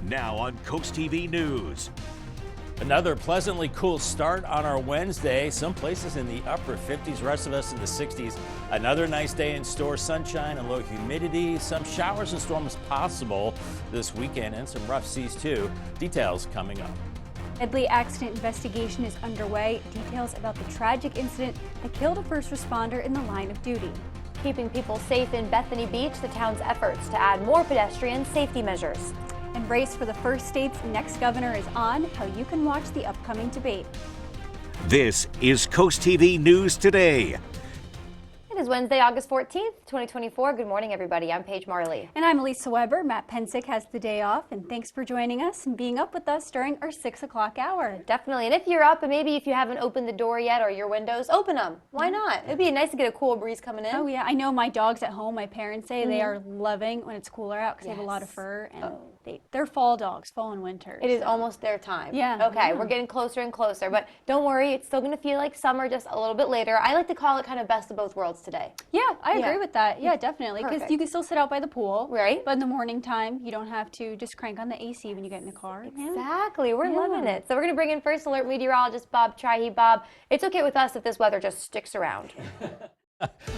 Now on CoastTV News. Another pleasantly cool start on our Wednesday. Some places in the upper 50s, rest of us in the 60s. Another nice day in store, sunshine and low humidity. Some showers and storms possible this weekend and some rough seas too. Details coming up. Deadly accident investigation is underway. Details about the tragic incident that killed a first responder in the line of duty. Keeping people safe in Bethany Beach, the town's efforts to add more pedestrian safety measures. And race for the first state's next governor is on, how you can watch the upcoming debate. This is CoastTV News Today. It is Wednesday, August 14th, 2024. Good morning, everybody. I'm Paige Marley. And I'm Elisa Weber. Matt Pensick has the day off, and thanks for joining us and being up with us during our 6 o'clock hour. Definitely. And if you're up, and maybe if you haven't opened the door yet or your windows, open them. Why not? It'd be nice to get a cool breeze coming in. Oh, yeah. I know my dogs at home, my parents say they are loving when it's cooler out because they have a lot of fur. And they're fall dogs, fall and winter. It is almost their time. Yeah. Okay, we're getting closer and closer, but don't worry, it's still going to feel like summer just a little bit later. I like to call it kind of best of both worlds today. Yeah, I agree with that. Yeah, definitely. Because you can still sit out by the pool. Right. But in the morning time, you don't have to just crank on the AC when you get in the car. Exactly. We're loving it. So we're going to bring in First Alert meteorologist Bob Trihey. Bob, it's okay with us if this weather just sticks around.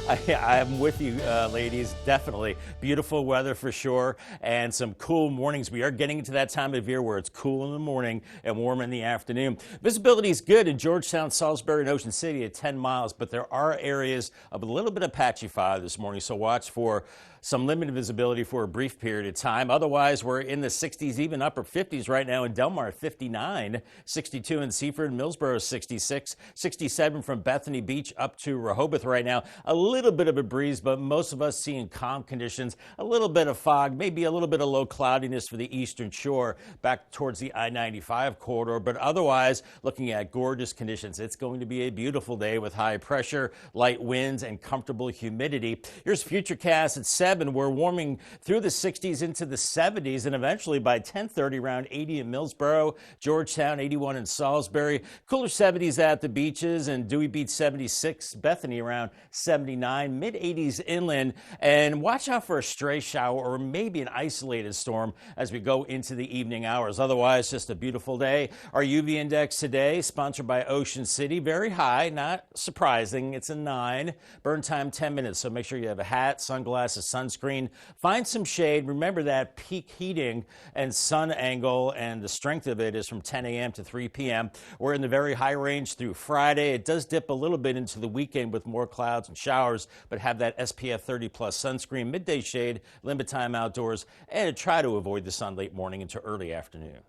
I'm with you, ladies. Definitely beautiful weather for sure, and some cool mornings. We are getting into that time of year where it's cool in the morning and warm in the afternoon. Visibility is good in Georgetown, Salisbury, and Ocean City at 10 miles, but there are areas of a little bit of patchy fog this morning, so watch for some limited visibility for a brief period of time. Otherwise, we're in the 60s, even upper 50s right now in Delmarva, 59, 62 in Seaford, Millsboro, 66, 67 from Bethany Beach up to Rehoboth right now. A little bit of a breeze, but most of us seeing calm conditions, a little bit of fog, maybe a little bit of low cloudiness for the eastern shore back towards the I-95 corridor. But otherwise, looking at gorgeous conditions, it's going to be a beautiful day with high pressure, light winds, and comfortable humidity. Here's Futurecast at 7. We're warming through the 60s into the 70s, and eventually by 10:30 around 80 in Millsboro, Georgetown, 81 in Salisbury, cooler 70s at the beaches, and Dewey Beach 76, Bethany around 79, mid-80s inland. And watch out for a stray shower or maybe an isolated storm as we go into the evening hours. Otherwise, just a beautiful day. Our UV index today, sponsored by Ocean City, very high, not surprising. It's a 9. Burn time 10 minutes, so make sure you have a hat, sunglasses, sunscreen. Find some shade. Remember that peak heating and sun angle, and the strength of it is from 10 a.m. to 3 p.m. We're in the very high range through Friday. It does dip a little bit into the weekend with more clouds and showers, but have that SPF 30 plus sunscreen, midday shade, limit time outdoors, and try to avoid the sun late morning into early afternoon.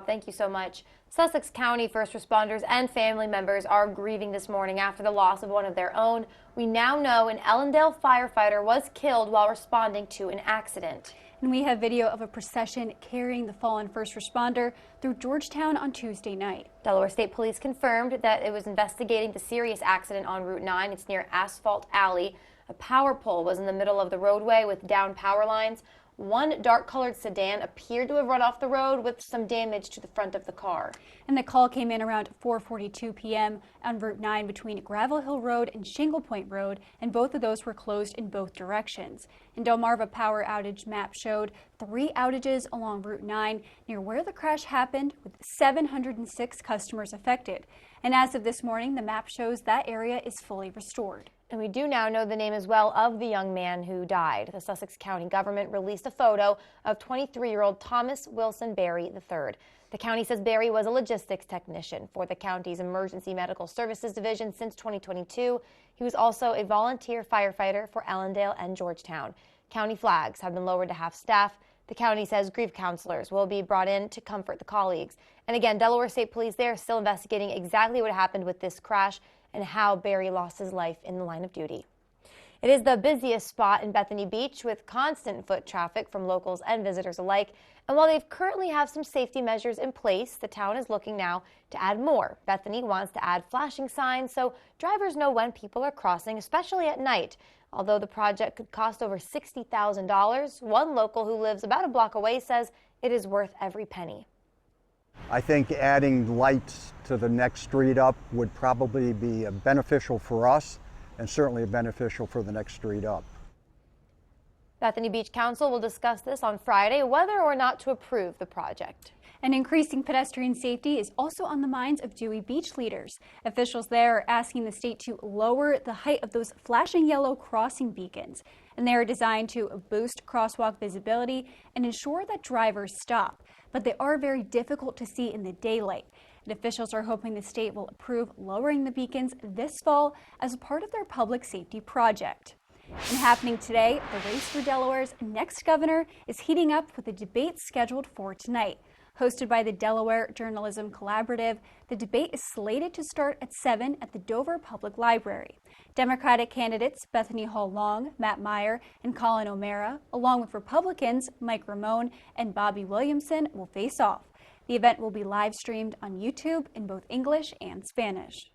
Thank you so much. Sussex County first responders and family members are grieving this morning after the loss of one of their own. We now know an Ellendale firefighter was killed while responding to an accident. And we have video of a procession carrying the fallen first responder through Georgetown on Tuesday night. Delaware State Police confirmed that it was investigating the serious accident on Route 9. It's near Asphalt Alley. A power pole was in the middle of the roadway with down power lines. One dark-colored sedan appeared to have run off the road with some damage to the front of the car. And the call came in around 4:42 p.m. on Route 9 between Gravel Hill Road and Shingle Point Road, and both of those were closed in both directions. And Delmarva power outage map showed 3 outages along Route 9 near where the crash happened, with 706 customers affected. And as of this morning, the map shows that area is fully restored. And we do now know the name as well of the young man who died. The Sussex County government released a photo of 23-year-old Thomas Wilson Berry III. The county says Berry was a logistics technician for the county's Emergency Medical Services Division since 2022. He was also a volunteer firefighter for Ellendale and Georgetown. County flags have been lowered to half staff. The county says grief counselors will be brought in to comfort the colleagues. And again, Delaware State Police, they are still investigating exactly what happened with this crash and how Berry lost his life in the line of duty. It is the busiest spot in Bethany Beach with constant foot traffic from locals and visitors alike. And while they currently have some safety measures in place, the town is looking now to add more. Bethany wants to add flashing signs so drivers know when people are crossing, especially at night. Although the project could cost over $60,000, one local who lives about a block away says it is worth every penny. I think adding lights to the next street up would probably be beneficial for us and certainly beneficial for the next street up. Bethany Beach Council will discuss this on Friday, whether or not to approve the project. And increasing pedestrian safety is also on the minds of Dewey Beach leaders. Officials there are asking the state to lower the height of those flashing yellow crossing beacons. And they are designed to boost crosswalk visibility and ensure that drivers stop. But they are very difficult to see in the daylight. And officials are hoping the state will approve lowering the beacons this fall as a part of their public safety project. And happening today, the race for Delaware's next governor is heating up with a debate scheduled for tonight. Hosted by the Delaware Journalism Collaborative, the debate is slated to start at 7 at the Dover Public Library. Democratic candidates Bethany Hall-Long, Matt Meyer, and Colin O'Mara, along with Republicans Mike Ramone and Bobby Williamson, will face off. The event will be live streamed on YouTube in both English and Spanish.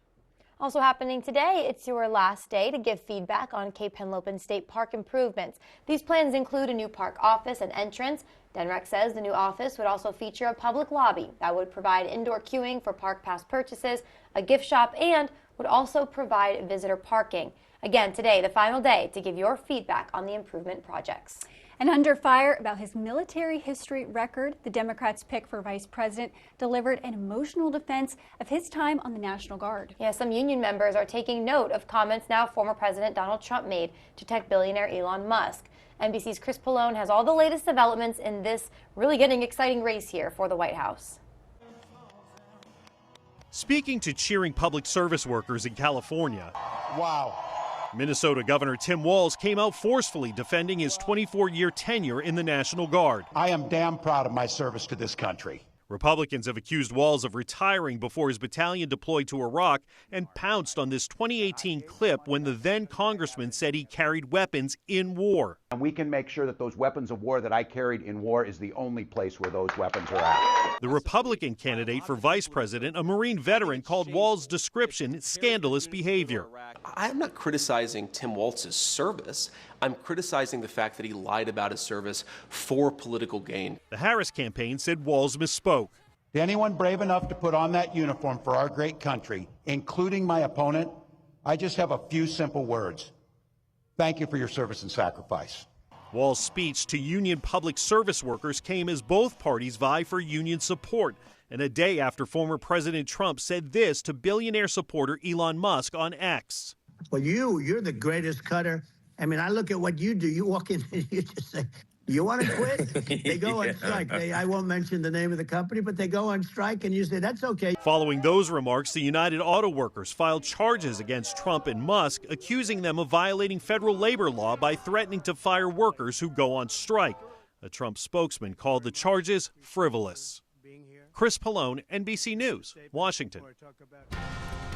Also happening today, it's your last day to give feedback on Cape Henlopen State Park improvements. These plans include a new park office and entrance. DENREC says the new office would also feature a public lobby that would provide indoor queuing for park pass purchases, a gift shop, and would also provide visitor parking. Again, today, the final day to give your feedback on the improvement projects. And under fire about his military history record, the Democrats' pick for vice president delivered an emotional defense of his time on the National Guard. Yeah, some union members are taking note of comments now former President Donald Trump made to tech billionaire Elon Musk. NBC's Chris Pallone has all the latest developments in this really getting exciting race here for the White House. Speaking to cheering public service workers in California. Wow. Minnesota Governor Tim Walz came out forcefully defending his 24-year tenure in the National Guard. I am damn proud of my service to this country. Republicans have accused Walz of retiring before his battalion deployed to Iraq and pounced on this 2018 clip when the then congressman said he carried weapons in war. And we can make sure that those weapons of war that I carried in war is the only place where those weapons are at. The Republican candidate for vice president, a Marine veteran, called Walz's description scandalous behavior. I'm not criticizing Tim Walz's service. I'm criticizing the fact that he lied about his service for political gain. The Harris campaign said Walz misspoke. To anyone brave enough to put on that uniform for our great country, including my opponent, I just have a few simple words. Thank you for your service and sacrifice. Walz's speech to union public service workers came as both parties vie for union support, and a day after former President Trump said this to billionaire supporter Elon Musk on X. Well, you're the greatest cutter. I mean, I look at what you do. You walk in and you just say, you want to quit? They go on strike. I won't mention the name of the company, but they go on strike and you say, that's okay. Following those remarks, the United Auto Workers filed charges against Trump and Musk, accusing them of violating federal labor law by threatening to fire workers who go on strike. A Trump spokesman called the charges frivolous. Chris Pallone, NBC News, Washington.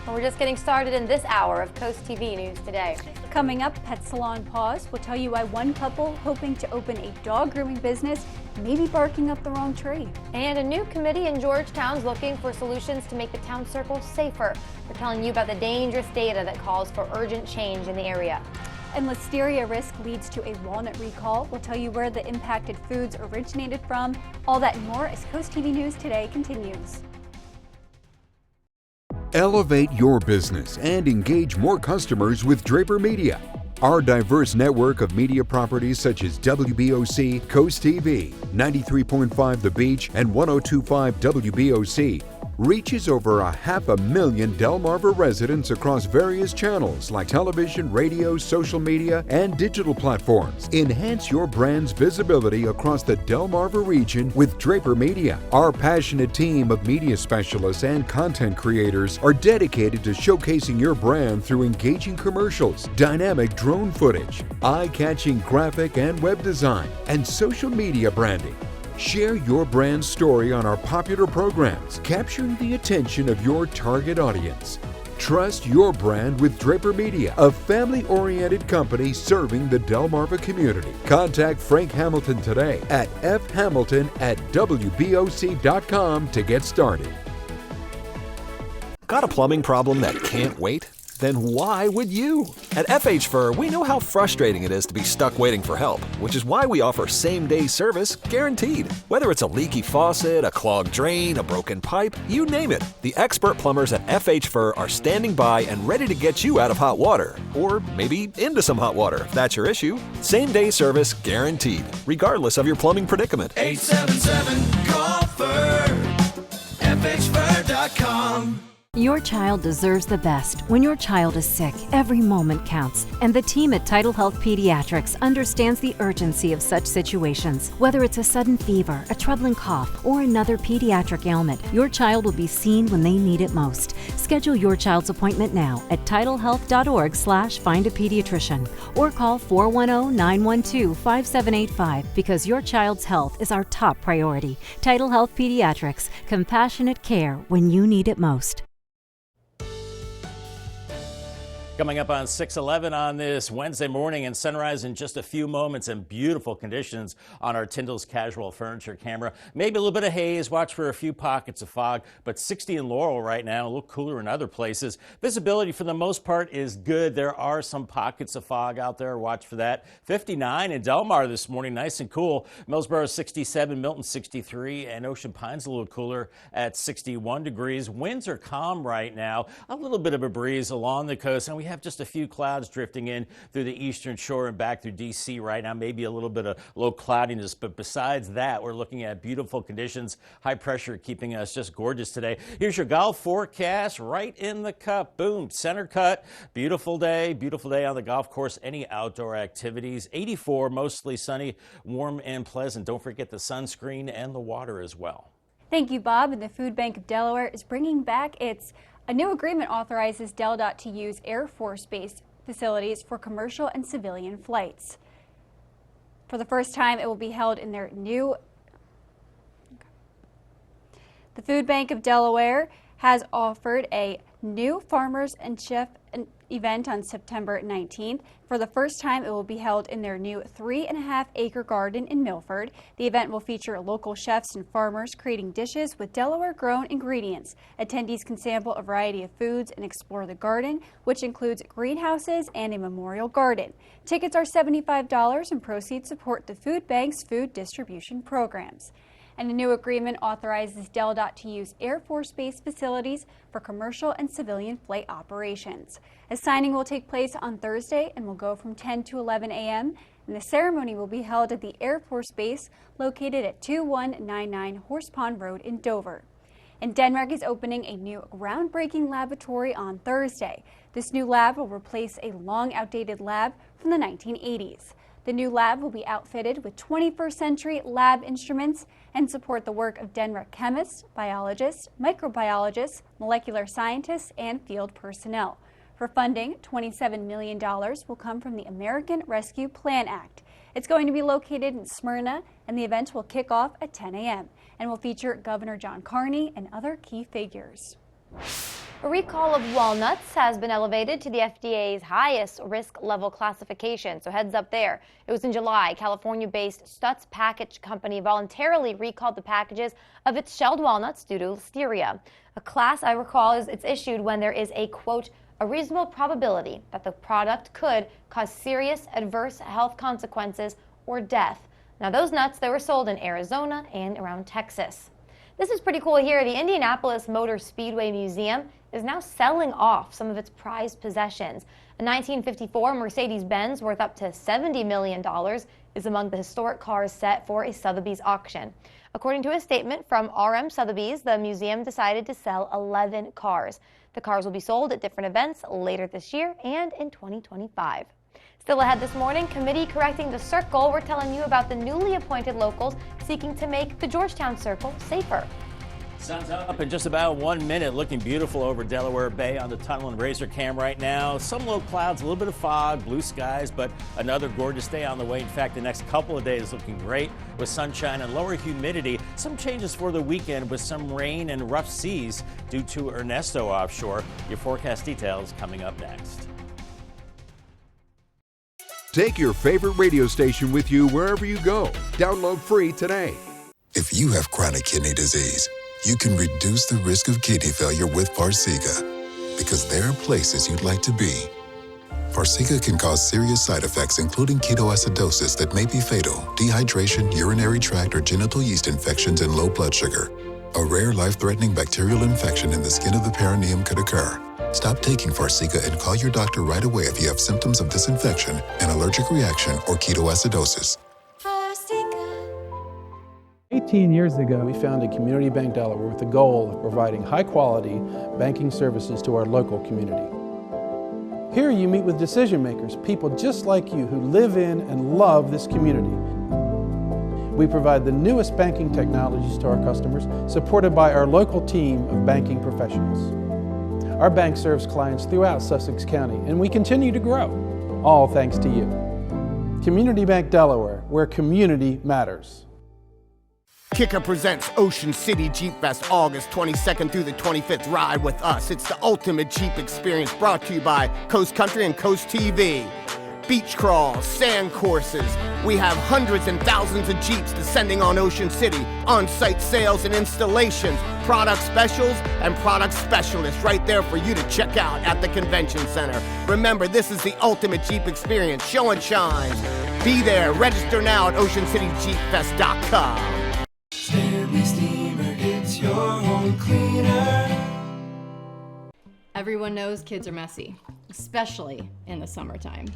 Well, we're just getting started in this hour of Coast TV News Today. Coming up, Pet Salon Pause will tell you why one couple hoping to open a dog grooming business may be barking up the wrong tree. And a new committee in Georgetown's looking for solutions to make the town circle safer. We're telling you about the dangerous data that calls for urgent change in the area. And listeria risk leads to a walnut recall. We'll tell you where the impacted foods originated from. All that and more as Coast TV News Today continues. Elevate your business and engage more customers with Draper Media. Our diverse network of media properties such as WBOC, Coast TV, 93.5 The Beach, and 102.5 WBOC reaches over 500,000 Delmarva residents across various channels like television, radio, social media, and digital platforms. Enhance your brand's visibility across the Delmarva region with Draper Media. Our passionate team of media specialists and content creators are dedicated to showcasing your brand through engaging commercials, dynamic drone footage, eye-catching graphic and web design, and social media branding. Share your brand story on our popular programs, capturing the attention of your target audience. Trust your brand with Draper Media, a family-oriented company serving the Delmarva community. Contact Frank Hamilton today at fhamilton@wboc.com to get started. Got a plumbing problem that can't wait? then why would you? At FH Fur, we know how frustrating it is to be stuck waiting for help, which is why we offer same-day service guaranteed. Whether it's a leaky faucet, a clogged drain, a broken pipe, you name it, the expert plumbers at FH Fur are standing by and ready to get you out of hot water, or maybe into some hot water if that's your issue. Same-day service guaranteed, regardless of your plumbing predicament. 877-GOLFER, FHFur.com. Your child deserves the best. When your child is sick, every moment counts. And the team at Tidal Health Pediatrics understands the urgency of such situations. Whether it's a sudden fever, a troubling cough, or another pediatric ailment, your child will be seen when they need it most. Schedule your child's appointment now at tidalhealth.org/findapediatrician or call 410-912-5785 because your child's health is our top priority. Tidal Health Pediatrics, compassionate care when you need it most. Coming up on 6:11 on this Wednesday morning, and sunrise in just a few moments, and beautiful conditions on our Tyndall's Casual Furniture camera. Maybe a little bit of haze, watch for a few pockets of fog, but 60 in Laurel right now, a little cooler in other places. Visibility for the most part is good. There are some pockets of fog out there, watch for that. 59 in Delmarva this morning, nice and cool. Millsboro 67, Milton 63, and Ocean Pines a little cooler at 61 degrees. Winds are calm right now, a little bit of a breeze along the coast, and we have just a few clouds drifting in through the eastern shore and back through D.C. right now, maybe a little bit of low cloudiness, but besides that, we're looking at beautiful conditions, high pressure keeping us just gorgeous today. Here's your golf forecast right in the cup. Boom, center cut. Beautiful day on the golf course. Any outdoor activities. 84, mostly sunny, warm and pleasant. Don't forget the sunscreen and the water as well. Thank you, Bob. And the Food Bank of Delaware is bringing back a new agreement authorizes DelDOT to use Air Force Base facilities for commercial and civilian flights. For the first time, it will be held in their new... The Food Bank of Delaware has offered a new Farmers and Chef event on September 19th. For the first time, it will be held in their new 3.5-acre garden in Milford. The event will feature local chefs and farmers creating dishes with Delaware-grown ingredients. Attendees can sample a variety of foods and explore the garden, which includes greenhouses and a memorial garden. Tickets are $75 and proceeds support the Food Bank's food distribution programs. And a new agreement authorizes DelDOT to use Air Force Base facilities for commercial and civilian flight operations. A signing will take place on Thursday and will go from 10 to 11 a.m. And the ceremony will be held at the Air Force Base located at 2199 Horse Pond Road in Dover. And Denmark is opening a new groundbreaking laboratory on Thursday. This new lab will replace a long outdated lab from the 1980s. The new lab will be outfitted with 21st century lab instruments and support the work of Denmark chemists, biologists, microbiologists, molecular scientists, and field personnel. For funding, $27 million will come from the American Rescue Plan Act. It's going to be located in Smyrna, and the event will kick off at 10 a.m. and will feature Governor John Carney and other key figures. A recall of walnuts has been elevated to the FDA's highest risk level classification, so heads up there. It was in July. California-based Stutz Package Company voluntarily recalled the packages of its shelled walnuts due to listeria. A class, I recall, it's issued when there is a, quote, a reasonable probability that the product could cause serious adverse health consequences or death. Now, those nuts, they were sold in Arizona and around Texas. This is pretty cool here. The Indianapolis Motor Speedway Museum is now selling off some of its prized possessions. A 1954 Mercedes-Benz worth up to $70 million is among the historic cars set for a Sotheby's auction. According to a statement from RM Sotheby's, the museum decided to sell 11 cars. The cars will be sold at different events later this year and in 2025. Still ahead this morning, committee correcting the circle. We're telling you about the newly appointed locals seeking to make the Georgetown Circle safer. Sun's up in just about 1 minute, looking beautiful over Delaware Bay on the Tunnel and Razor Cam right now. Some low clouds, a little bit of fog, blue skies, but another gorgeous day on the way. In fact, the next couple of days looking great with sunshine and lower humidity. Some changes for the weekend with some rain and rough seas due to Ernesto offshore. Your forecast details coming up next. Take your favorite radio station with you wherever you go. Download free today. If you have chronic kidney disease, you can reduce the risk of kidney failure with Farxiga. because there are places you'd like to be. Farxiga can cause serious side effects, including ketoacidosis that may be fatal, dehydration, urinary tract or genital yeast infections, and low blood sugar. A rare life-threatening bacterial infection in the skin of the perineum could occur. Stop taking Farxiga and call your doctor right away if you have symptoms of this infection, an allergic reaction, or ketoacidosis. 18 years ago, we founded Community Bank Delaware with the goal of providing high-quality banking services to our local community. Here you meet with decision makers, people just like you who live in and love this community. We provide the newest banking technologies to our customers, supported by our local team of banking professionals. Our bank serves clients throughout Sussex County, and we continue to grow, all thanks to you. Community Bank Delaware, where community matters. Kicker presents Ocean City Jeep Fest, August 22nd through the 25th. Ride with us. It's the ultimate Jeep experience, brought to you by Coast Country and CoastTV. Beach crawls, sand courses. We have hundreds and thousands of Jeeps descending on Ocean City. On-site sales and installations, product specials, and product specialists right there for you to check out at the convention center. Remember, this is the ultimate Jeep experience. Show and shines. Be there. Register now at OceanCityJeepFest.com. Stanley Steamer gets your home cleaner. Everyone knows kids are messy, especially in the summertime.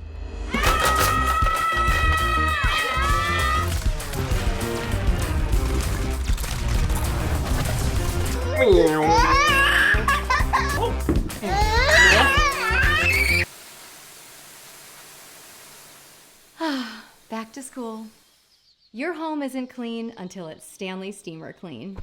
Back to school. Your home isn't clean until it's Stanley Steamer Clean.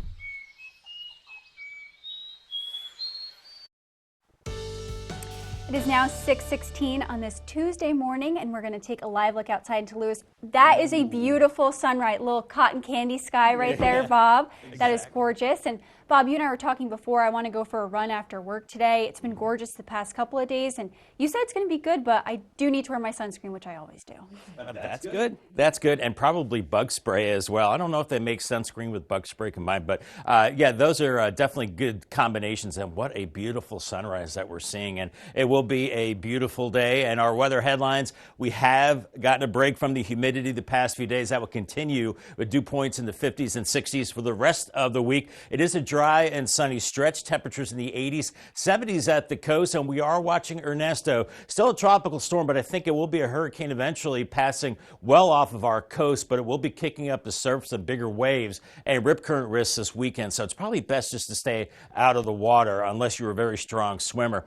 It is now 6:16 on this Tuesday morning, and we're going to take a live look outside in Toulouse. That is a beautiful sunrise, little cotton candy sky right there, Bob. Exactly. That is gorgeous. And Bob, you and I were talking before. I want to go for a run after work today. It's been gorgeous the past couple of days, and you said it's going to be good, but I do need to wear my sunscreen, which I always do. That's good. That's good, and probably bug spray as well. I don't know if they make sunscreen with bug spray combined, but yeah, those are definitely good combinations, and what a beautiful sunrise that we're seeing, and it will be a beautiful day. And our weather headlines, we have gotten a break from the humidity the past few days. That will continue with dew points in the 50s and 60s for the rest of the week. It is a dry and sunny stretch. Temperatures in the 80s, 70s at the coast, and we are watching Ernesto. Still a tropical storm, but I think it will be a hurricane eventually, passing well off of our coast, but it will be kicking up the surface of bigger waves and rip current risks this weekend. So it's probably best just to stay out of the water unless you're a very strong swimmer.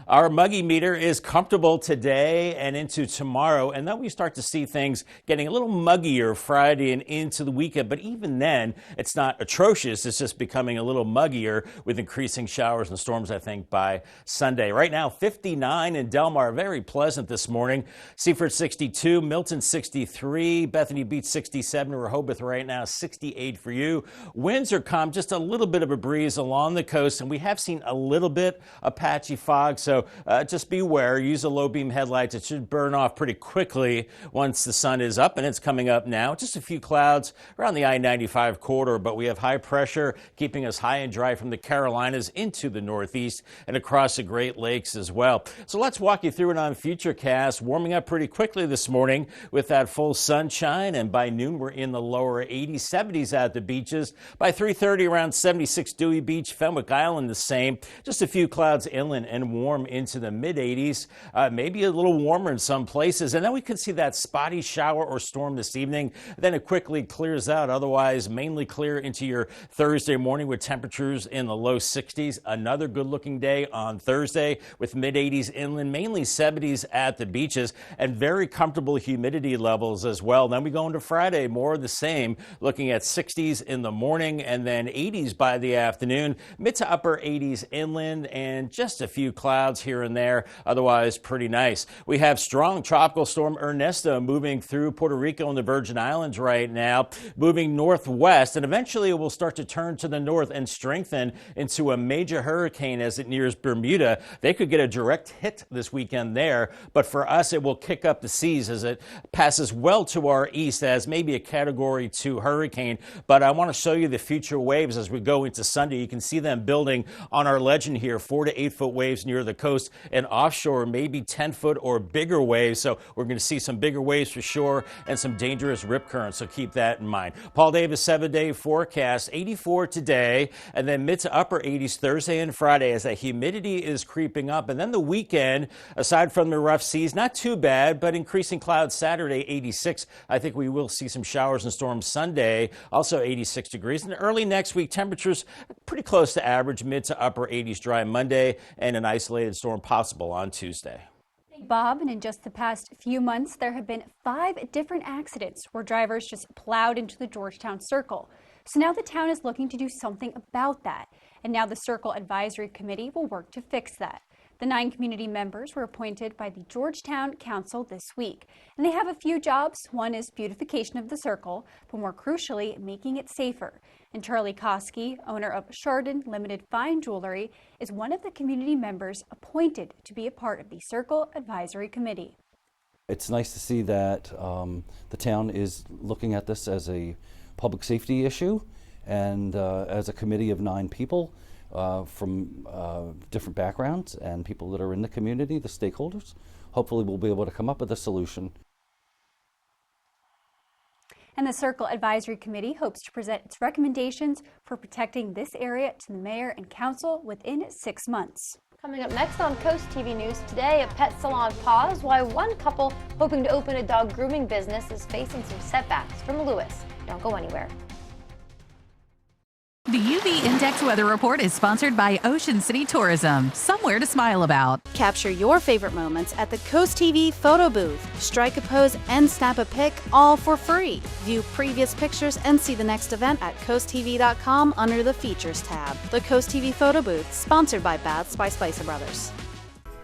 Our muggy meter is comfortable today and into tomorrow, and then we start to see things getting a little muggier Friday and into the weekend. But even then, it's not atrocious. It's just becoming a little muggier with increasing showers and storms, I think, by Sunday. Right now, 59 in Delmarva, very pleasant this morning. Seaford 62, Milton 63, Bethany Beach 67, Rehoboth right now 68 for you. Winds are calm, just a little bit of a breeze along the coast, and we have seen a little bit of patchy fog, so just beware. Use a low beam headlights. It should burn off pretty quickly once the sun is up, and it's coming up now. Just a few clouds around the I-95 corridor, but we have high pressure keeping us high and dry from the Carolinas into the Northeast and across the Great Lakes as well. So let's walk you through it on Futurecast. Warming up pretty quickly this morning with that full sunshine, and by noon we're in the lower 80s, 70s at the beaches. By 3:30 around 76 Dewey Beach, Fenwick Island the same. Just a few clouds inland and warm into the mid-80s, maybe a little warmer in some places. And then we could see that spotty shower or storm this evening. Then it quickly clears out. Otherwise, mainly clear into your Thursday morning with temperatures in the low 60s. Another good-looking day on Thursday with mid-80s inland, mainly 70s at the beaches, and very comfortable humidity levels as well. Then we go into Friday, more of the same, looking at 60s in the morning and then 80s by the afternoon, mid to upper 80s inland, and just a few clouds here and there. there. Otherwise, pretty nice. We have strong tropical storm Ernesto moving through Puerto Rico and the Virgin Islands right now, moving northwest, and eventually it will start to turn to the north and strengthen into a major hurricane as it nears Bermuda. They could get a direct hit this weekend there, but for us, it will kick up the seas as it passes well to our east as maybe a Category 2 hurricane. But I want to show you the future waves as we go into Sunday. You can see them building on our legend here, 4 to 8 foot waves near the coast, and offshore maybe 10 foot or bigger waves. So we're going to see some bigger waves for sure and some dangerous rip currents. So keep that in mind. Paul Davis 7-day forecast, 84 today, and then mid to upper 80s Thursday and Friday as that humidity is creeping up. And then the weekend, aside from the rough seas, not too bad, but increasing clouds Saturday, 86. I think we will see some showers and storms Sunday, also 86 degrees. And early next week, temperatures pretty close to average, mid to upper 80s dry Monday, and an isolated storm possible on Tuesday. Bob, and in just the past few months, there have been 5 different accidents where drivers just plowed into the Georgetown Circle. So now the town is looking to do something about that. And now the Circle Advisory Committee will work to fix that. The 9 community members were appointed by the Georgetown Council this week. And they have a few jobs. One is beautification of the circle, but more crucially, making it safer. And Charlie Koski, owner of Chardon Limited Fine Jewelry, is one of the community members appointed to be a part of the Circle Advisory Committee. It's nice to see that the town is looking at this as a public safety issue, and as a committee of 9 people from different backgrounds and people that are in the community, the stakeholders, hopefully we'll be able to come up with a solution. And the Circle Advisory Committee hopes to present its recommendations for protecting this area to the mayor and council within 6 months. Coming up next on Coast TV News today, a pet salon pause, why one couple hoping to open a dog grooming business is facing some setbacks. From Lewis. Don't go anywhere. The UV Index Weather Report is sponsored by Ocean City Tourism, somewhere to smile about. Capture your favorite moments at the Coast TV photo booth. Strike a pose and snap a pic, all for free. View previous pictures and see the next event at coasttv.com under the Features tab. The Coast TV photo booth, sponsored by Baths by Spicer Brothers.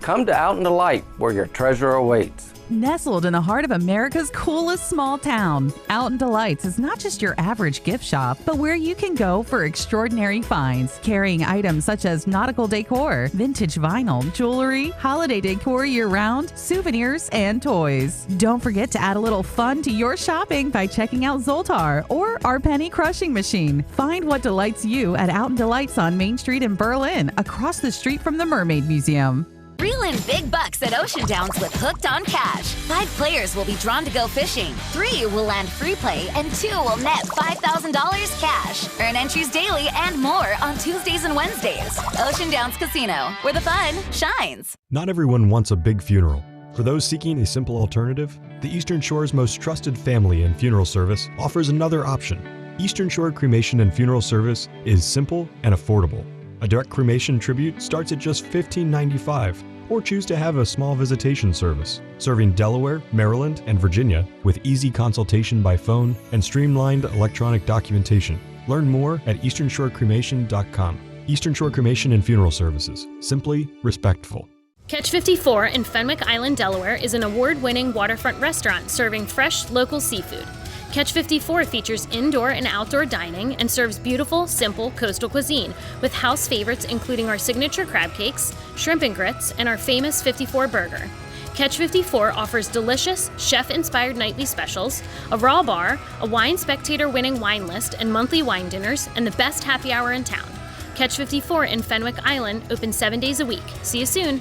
Come to Out in the Light, where your treasure awaits. Nestled in the heart of America's coolest small town, Out in Delights is not just your average gift shop, but where you can go for extraordinary finds, carrying items such as nautical decor, vintage vinyl, jewelry, holiday decor year-round, souvenirs, and toys. Don't forget to add a little fun to your shopping by checking out Zoltar or our penny crushing machine. Find what delights you at Out in Delights on Main Street in Berlin, across the street from the Mermaid Museum. Reel in big bucks at Ocean Downs with Hooked on Cash. 5 players will be drawn to go fishing. 3 will land free play, and 2 will net $5,000 cash. Earn entries daily and more on Tuesdays and Wednesdays. Ocean Downs Casino, where the fun shines. Not everyone wants a big funeral. For those seeking a simple alternative, the Eastern Shore's most trusted family and funeral service offers another option. Eastern Shore Cremation and Funeral Service is simple and affordable. A direct cremation tribute starts at just $15.95, or choose to have a small visitation service, serving Delaware, Maryland, and Virginia with easy consultation by phone and streamlined electronic documentation. Learn more at easternshorecremation.com. Eastern Shore Cremation and Funeral Services. Simply respectful. Catch 54 in Fenwick Island, Delaware is an award-winning waterfront restaurant serving fresh, local seafood. Catch 54 features indoor and outdoor dining and serves beautiful, simple coastal cuisine with house favorites including our signature crab cakes, shrimp and grits, and our famous 54 burger. Catch 54 offers delicious, chef-inspired nightly specials, a raw bar, a Wine Spectator winning wine list and monthly wine dinners, and the best happy hour in town. Catch 54 in Fenwick Island, open 7 days a week. See you soon.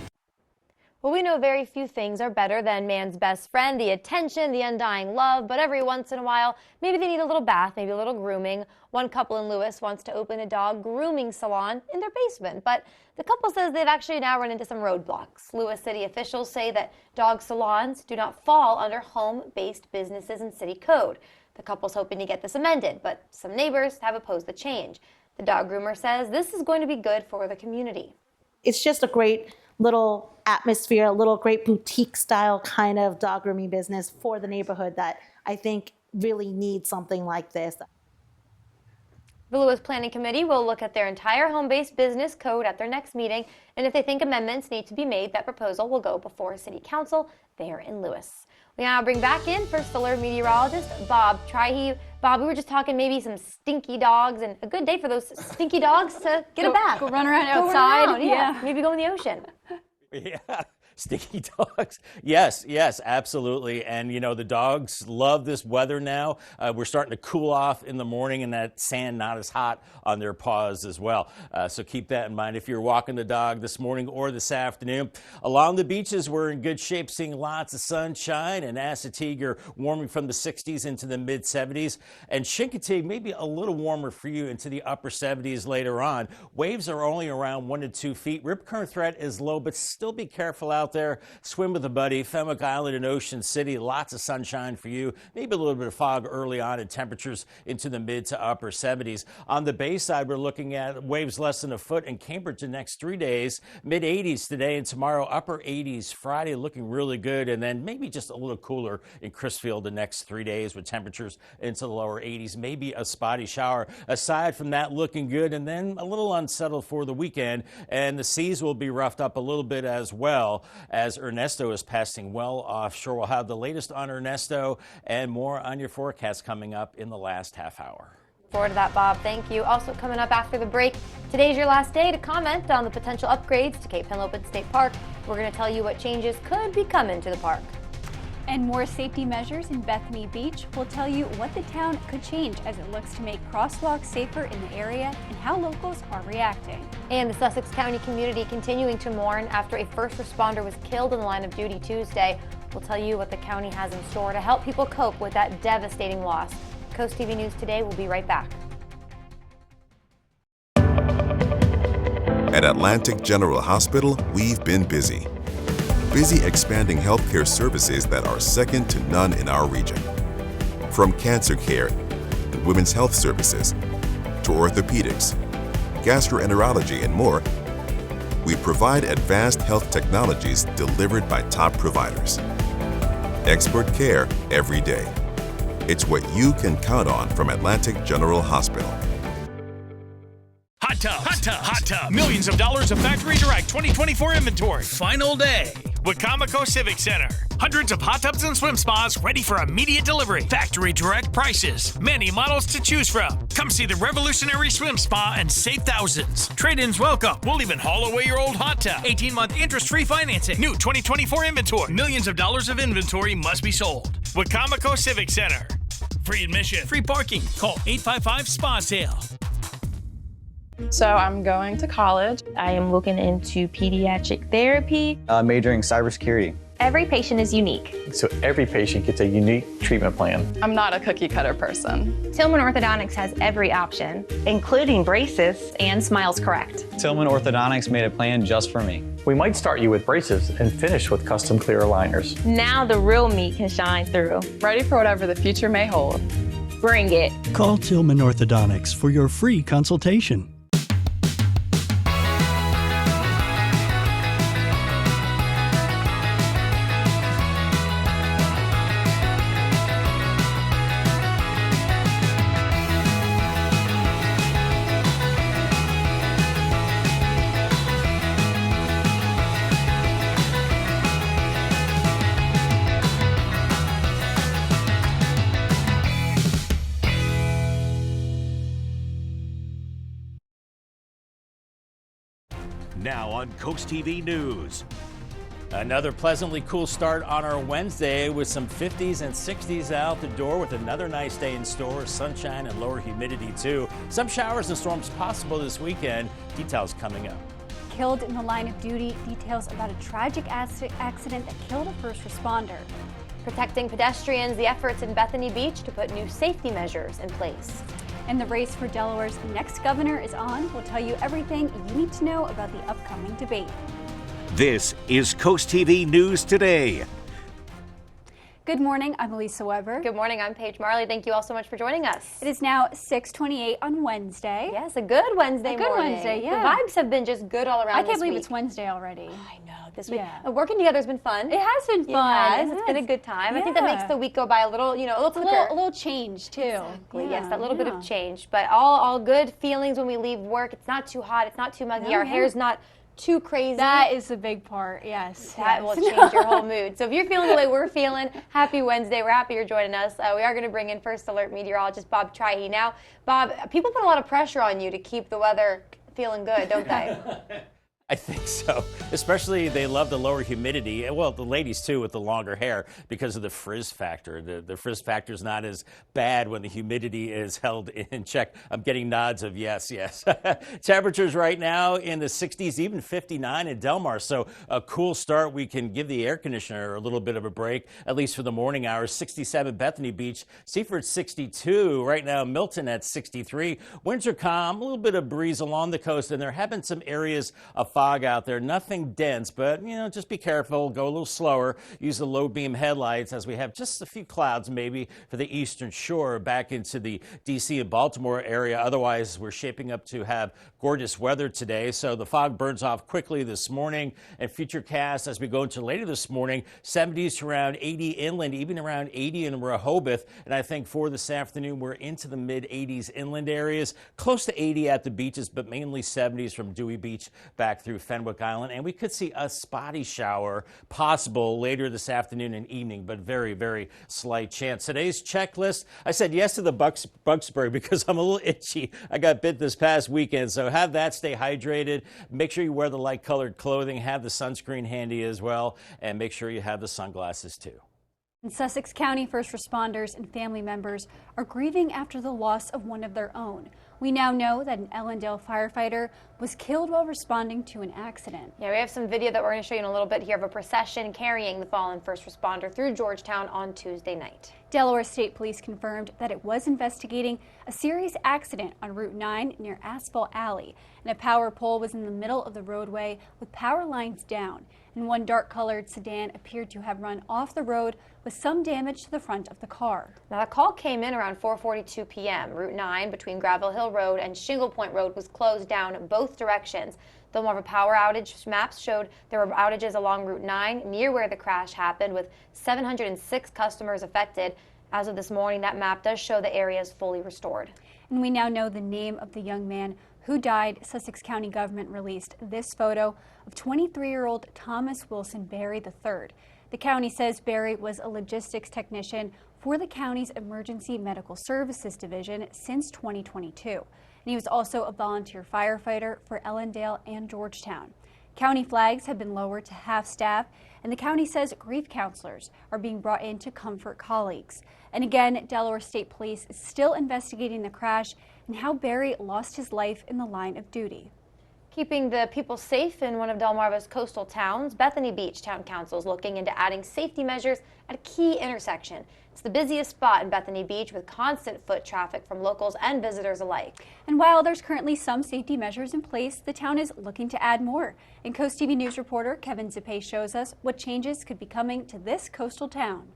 Well, we know very few things are better than man's best friend, the attention, the undying love, but every once in a while, maybe they need a little bath, maybe a little grooming. One couple in Lewis wants to open a dog grooming salon in their basement, but the couple says they've actually now run into some roadblocks. Lewis city officials say that dog salons do not fall under home-based businesses and city code. The couple's hoping to get this amended, but some neighbors have opposed the change. The dog groomer says this is going to be good for the community. It's just a great little atmosphere, a little great boutique style kind of dog grooming business for the neighborhood that I think really needs something like this. The Lewis Planning Committee will look at their entire home-based business code at their next meeting, and if they think amendments need to be made, that proposal will go before City Council there in Lewis. We now bring back in First Alert meteorologist Bob Trihey. Bob, we were just talking maybe some stinky dogs, and a good day for those stinky dogs to get a bath. Go run around Go outside. run around, yeah. Maybe go in the ocean. Yeah. Stinky dogs. Yes, absolutely. And, you know, the dogs love this weather now. We're starting to cool off in the morning and that sand not as hot on their paws as well. So keep that in mind if you're walking the dog this morning or this afternoon. Along the beaches, we're in good shape, seeing lots of sunshine, and Assateague warming from the 60s into the mid 70s. And Chincoteague maybe a little warmer for you into the upper 70s later on. Waves are only around 1 to 2 feet. Rip current threat is low, but still be careful out there. Swim with a buddy. Fenwick Island and Ocean City, lots of sunshine for you. Maybe a little bit of fog early on, and temperatures into the mid to upper 70s. On the bay side, we're looking at waves less than a foot in Cambridge the next 3 days. Mid 80s today and tomorrow, upper 80s Friday, looking really good. And then maybe just a little cooler in Crisfield the next 3 days with temperatures into the lower 80s. Maybe a spotty shower. Aside from that, looking good, and then a little unsettled for the weekend. And the seas will be roughed up a little bit as well, as Ernesto is passing well offshore. We'll have the latest on Ernesto and more on your forecast coming up in the last half hour. Forward to that, Bob. Thank you. Also coming up after the break, today's your last day to comment on the potential upgrades to Cape Henlopen State Park. We're going to tell you what changes could be coming to the park. And more safety measures in Bethany Beach will tell you what the town could change as it looks to make crosswalks safer in the area and how locals are reacting. And the Sussex County community continuing to mourn after a first responder was killed in the line of duty Tuesday. We'll tell you what the county has in store to help people cope with that devastating loss. Coast TV News Today will be right back. At Atlantic General Hospital, we've been busy. Busy expanding healthcare services that are second to none in our region. From cancer care and women's health services to orthopedics, gastroenterology, and more, we provide advanced health technologies delivered by top providers. Expert care every day. It's what you can count on from Atlantic General Hospital. Hot tub, hot tub, hot tub. Millions of dollars of Factory Direct 2024 inventory. Final day. Wicomico Civic Center. Hundreds of hot tubs and swim spas ready for immediate delivery. Factory Direct prices. Many models to choose from. Come see the revolutionary swim spa and save thousands. Trade-ins welcome. We'll even haul away your old hot tub. 18-month interest-free financing. New 2024 inventory. Millions of dollars of inventory must be sold. Wicomico Civic Center. Free admission. Free parking. Call 855-SPA-SALE. So I'm going to college. I am looking into pediatric therapy. Majoring cybersecurity. Every patient is unique. So every patient gets a unique treatment plan. I'm not a cookie cutter person. Tillman Orthodontics has every option, including braces and Smiles Correct. Tillman Orthodontics made a plan just for me. We might start you with braces and finish with custom clear aligners. Now the real me can shine through. Ready for whatever the future may hold. Bring it. Call Tillman Orthodontics for your free consultation. Now on Coast TV News. Another pleasantly cool start on our Wednesday with some 50s and 60s out the door with another nice day in store. Sunshine and lower humidity too. Some showers and storms possible this weekend. Details coming up. Killed in the line of duty. Details about a tragic accident that killed a first responder. Protecting pedestrians, the efforts in Bethany Beach to put new safety measures in place. And the race for Delaware's next governor is on. We'll tell you everything you need to know about the upcoming debate. This is Coast TV News Today. Good morning, I'm Elisa Weber. Good morning, I'm Paige Marley. Thank you all so much for joining us. It is now 6:28 on Wednesday. Yes, a good Wednesday morning. Wednesday, yeah. The vibes have been just good all around I can't this believe week. It's Wednesday already. I know, this week. Yeah. Working together has been fun. It has been fun. It's been a good time. Yeah. I think that makes the week go by a little, a little quicker. A little change, too. Exactly, Yeah, yes, that little bit of change. But all good feelings when we leave work. It's not too hot, it's not too muggy, our hair's not too crazy. That is a big part, yes. That will change your whole mood. So if you're feeling the way we're feeling, happy Wednesday. We're happy you're joining us. We are going to bring in First Alert meteorologist Bob Trihey. Now, Bob, people put a lot of pressure on you to keep the weather feeling good, don't they? I think so. Especially they love the lower humidity. Well, the ladies too with the longer hair because of the frizz factor. The frizz factor is not as bad when the humidity is held in check. I'm getting nods of yes, yes. Temperatures right now in the 60s, even 59 in Delmarva. So a cool start. We can give the air conditioner a little bit of a break, at least for the morning hours. 67 Bethany Beach, Seaford 62. Right now Milton at 63. Winds are calm, a little bit of breeze along the coast, and there have been some areas of fog out there. Nothing dense, but just be careful. Go a little slower. Use the low beam headlights as we have just a few clouds maybe for the eastern shore back into the D.C. and Baltimore area. Otherwise, we're shaping up to have gorgeous weather today. So the fog burns off quickly this morning, and future cast as we go into later this morning, 70s to around 80 inland, even around 80 in Rehoboth. And I think for this afternoon, we're into the mid 80s inland areas, close to 80 at the beaches, but mainly 70s from Dewey Beach back through Fenwick Island. And we could see a spotty shower possible later this afternoon and evening, but very, very slight chance. Today's checklist, I said yes to the bug spray because I'm a little itchy. I got bit this past weekend, so have that, stay hydrated. Make sure you wear the light colored clothing, have the sunscreen handy as well, and make sure you have the sunglasses too. In Sussex County, first responders and family members are grieving after the loss of one of their own. We now know that an Ellendale firefighter was killed while responding to an accident. Yeah, we have some video that we're going to show you in a little bit here of a procession carrying the fallen first responder through Georgetown on Tuesday night. Delaware State Police confirmed that it was investigating a serious accident on Route 9 near Asphalt Alley, and a power pole was in the middle of the roadway with power lines down, and one dark-colored sedan appeared to have run off the road with some damage to the front of the car. Now, the call came in around 4:42 p.m. Route 9 between Gravel Hill Road and Shingle Point Road was closed down both directions. Delmarva power outage maps showed there were outages along Route 9 near where the crash happened, with 706 customers affected. As of this morning, that map does show the area is fully restored. And we now know the name of the young man who died. Sussex County government released this photo of 23-year-old Thomas Wilson Berry III. The county says Berry was a logistics technician for the county's Emergency Medical Services Division since 2022. And he was also a volunteer firefighter for Ellendale and Georgetown. County flags have been lowered to half staff, and the county says grief counselors are being brought in to comfort colleagues. And again, Delaware State Police is still investigating the crash and how Berry lost his life in the line of duty. Keeping the people safe in one of Delmarva's coastal towns, Bethany Beach Town Council is looking into adding safety measures at a key intersection. It's the busiest spot in Bethany Beach with constant foot traffic from locals and visitors alike. And while there's currently some safety measures in place, the town is looking to add more. And CoastTV News reporter Kevin Zippe shows us what changes could be coming to this coastal town.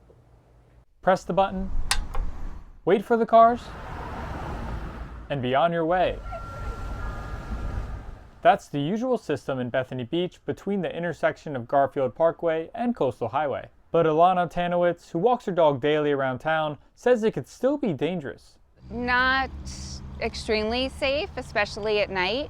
Press the button, wait for the cars, and be on your way. That's the usual system in Bethany Beach between the intersection of Garfield Parkway and Coastal Highway. But Alana Tanowitz, who walks her dog daily around town, says it could still be dangerous. Not extremely safe, especially at night,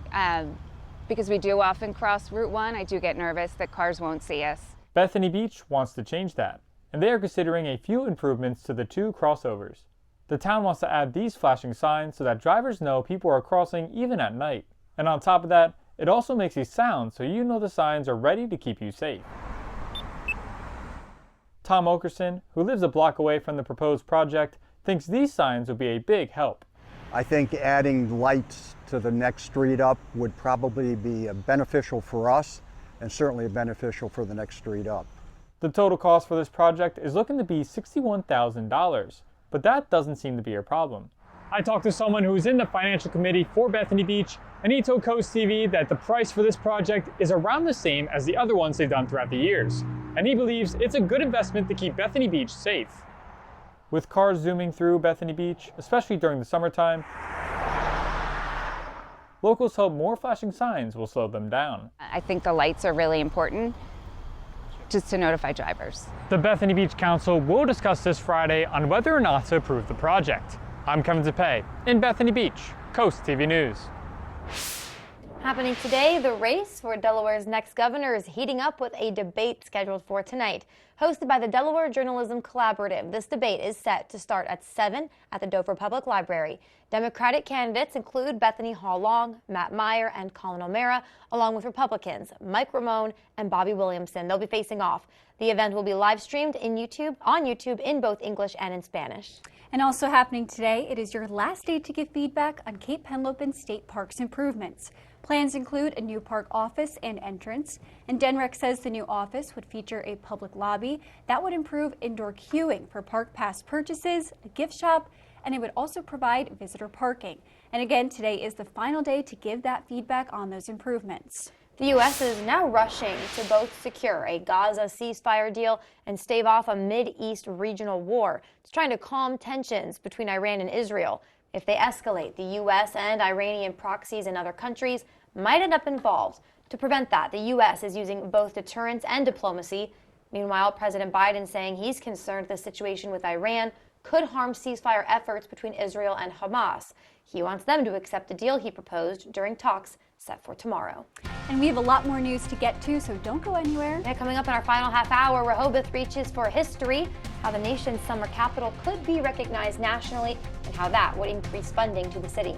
because we do often cross Route 1. I do get nervous that cars won't see us. Bethany Beach wants to change that, and they are considering a few improvements to the two crossovers. The town wants to add these flashing signs so that drivers know people are crossing even at night. And on top of that, it also makes a sound so you know the signs are ready to keep you safe. Tom Okerson, who lives a block away from the proposed project, thinks these signs would be a big help. I think adding lights to the next street up would probably be beneficial for us and certainly beneficial for the next street up. The total cost for this project is looking to be $61,000, but that doesn't seem to be a problem. I talked to someone who was in the financial committee for Bethany Beach, and he told CoastTV that the price for this project is around the same as the other ones they've done throughout the years. and he believes it's a good investment to keep Bethany Beach safe. With cars zooming through Bethany Beach, especially during the summertime, locals hope more flashing signs will slow them down. I think the lights are really important, just to notify drivers. The Bethany Beach Council will discuss this Friday on whether or not to approve the project. I'm Kevin Zepay in Bethany Beach, Coast TV News. Happening today, the race for Delaware's next governor is heating up with a debate scheduled for tonight. Hosted by the Delaware Journalism Collaborative, this debate is set to start at 7 at the Dover Public Library. Democratic candidates include Bethany Hall Long, Matt Meyer, and Colin O'Mara, along with Republicans Mike Ramone and Bobby Williamson. They'll be facing off. The event will be live streamed on YouTube in both English and in Spanish. And also happening today, it is your last day to give feedback on Cape Henlopen State Park's improvements. Plans include a new park office and entrance, and DENREC says the new office would feature a public lobby that would improve indoor queuing for park pass purchases, a gift shop, and it would also provide visitor parking. And again, today is the final day to give that feedback on those improvements. The U.S. is now rushing to both secure a Gaza ceasefire deal and stave off a Mid-East regional war. It's trying to calm tensions between Iran and Israel. If they escalate, the U.S. and Iranian proxies in other countries might end up involved. To prevent that, the U.S. is using both deterrence and diplomacy. Meanwhile, President Biden saying he's concerned the situation with Iran could harm ceasefire efforts between Israel and Hamas. He wants them to accept the deal he proposed during talks set for tomorrow. And we have a lot more news to get to, so don't go anywhere. Yeah, coming up in our final half hour, Rehoboth reaches for history, how the nation's summer capital could be recognized nationally, and how that would increase funding to the city.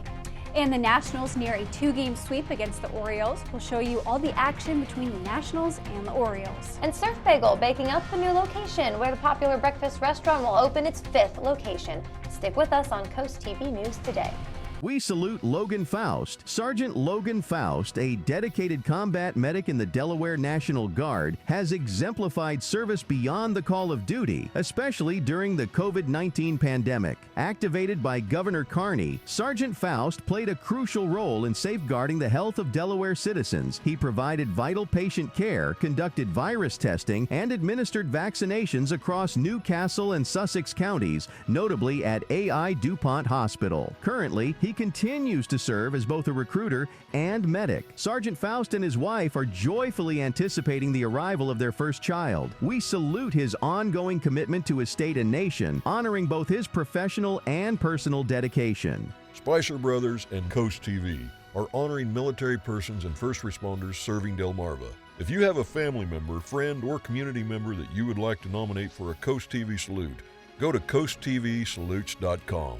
And the Nationals near a 2-game sweep against the Orioles. We'll show you all the action between the Nationals and the Orioles. And Surf Bagel baking up a new location where the popular breakfast restaurant will open its 5th location. Stick with us on Coast TV News today. We salute Logan Faust. Sergeant Logan Faust, a dedicated combat medic in the Delaware National Guard, has exemplified service beyond the call of duty, especially during the COVID-19 pandemic. Activated by Governor Carney, Sergeant Faust played a crucial role in safeguarding the health of Delaware citizens. He provided vital patient care, conducted virus testing, and administered vaccinations across Newcastle and Sussex counties, notably at AI DuPont Hospital. Currently, he continues to serve as both a recruiter and medic. Sergeant Faust and his wife are joyfully anticipating the arrival of their first child. We salute his ongoing commitment to his state and nation, honoring both his professional and personal dedication. Spicer Brothers and Coast TV are honoring military persons and first responders serving Delmarva. If you have a family member, friend, or community member that you would like to nominate for a Coast TV salute, go to coasttvsalutes.com.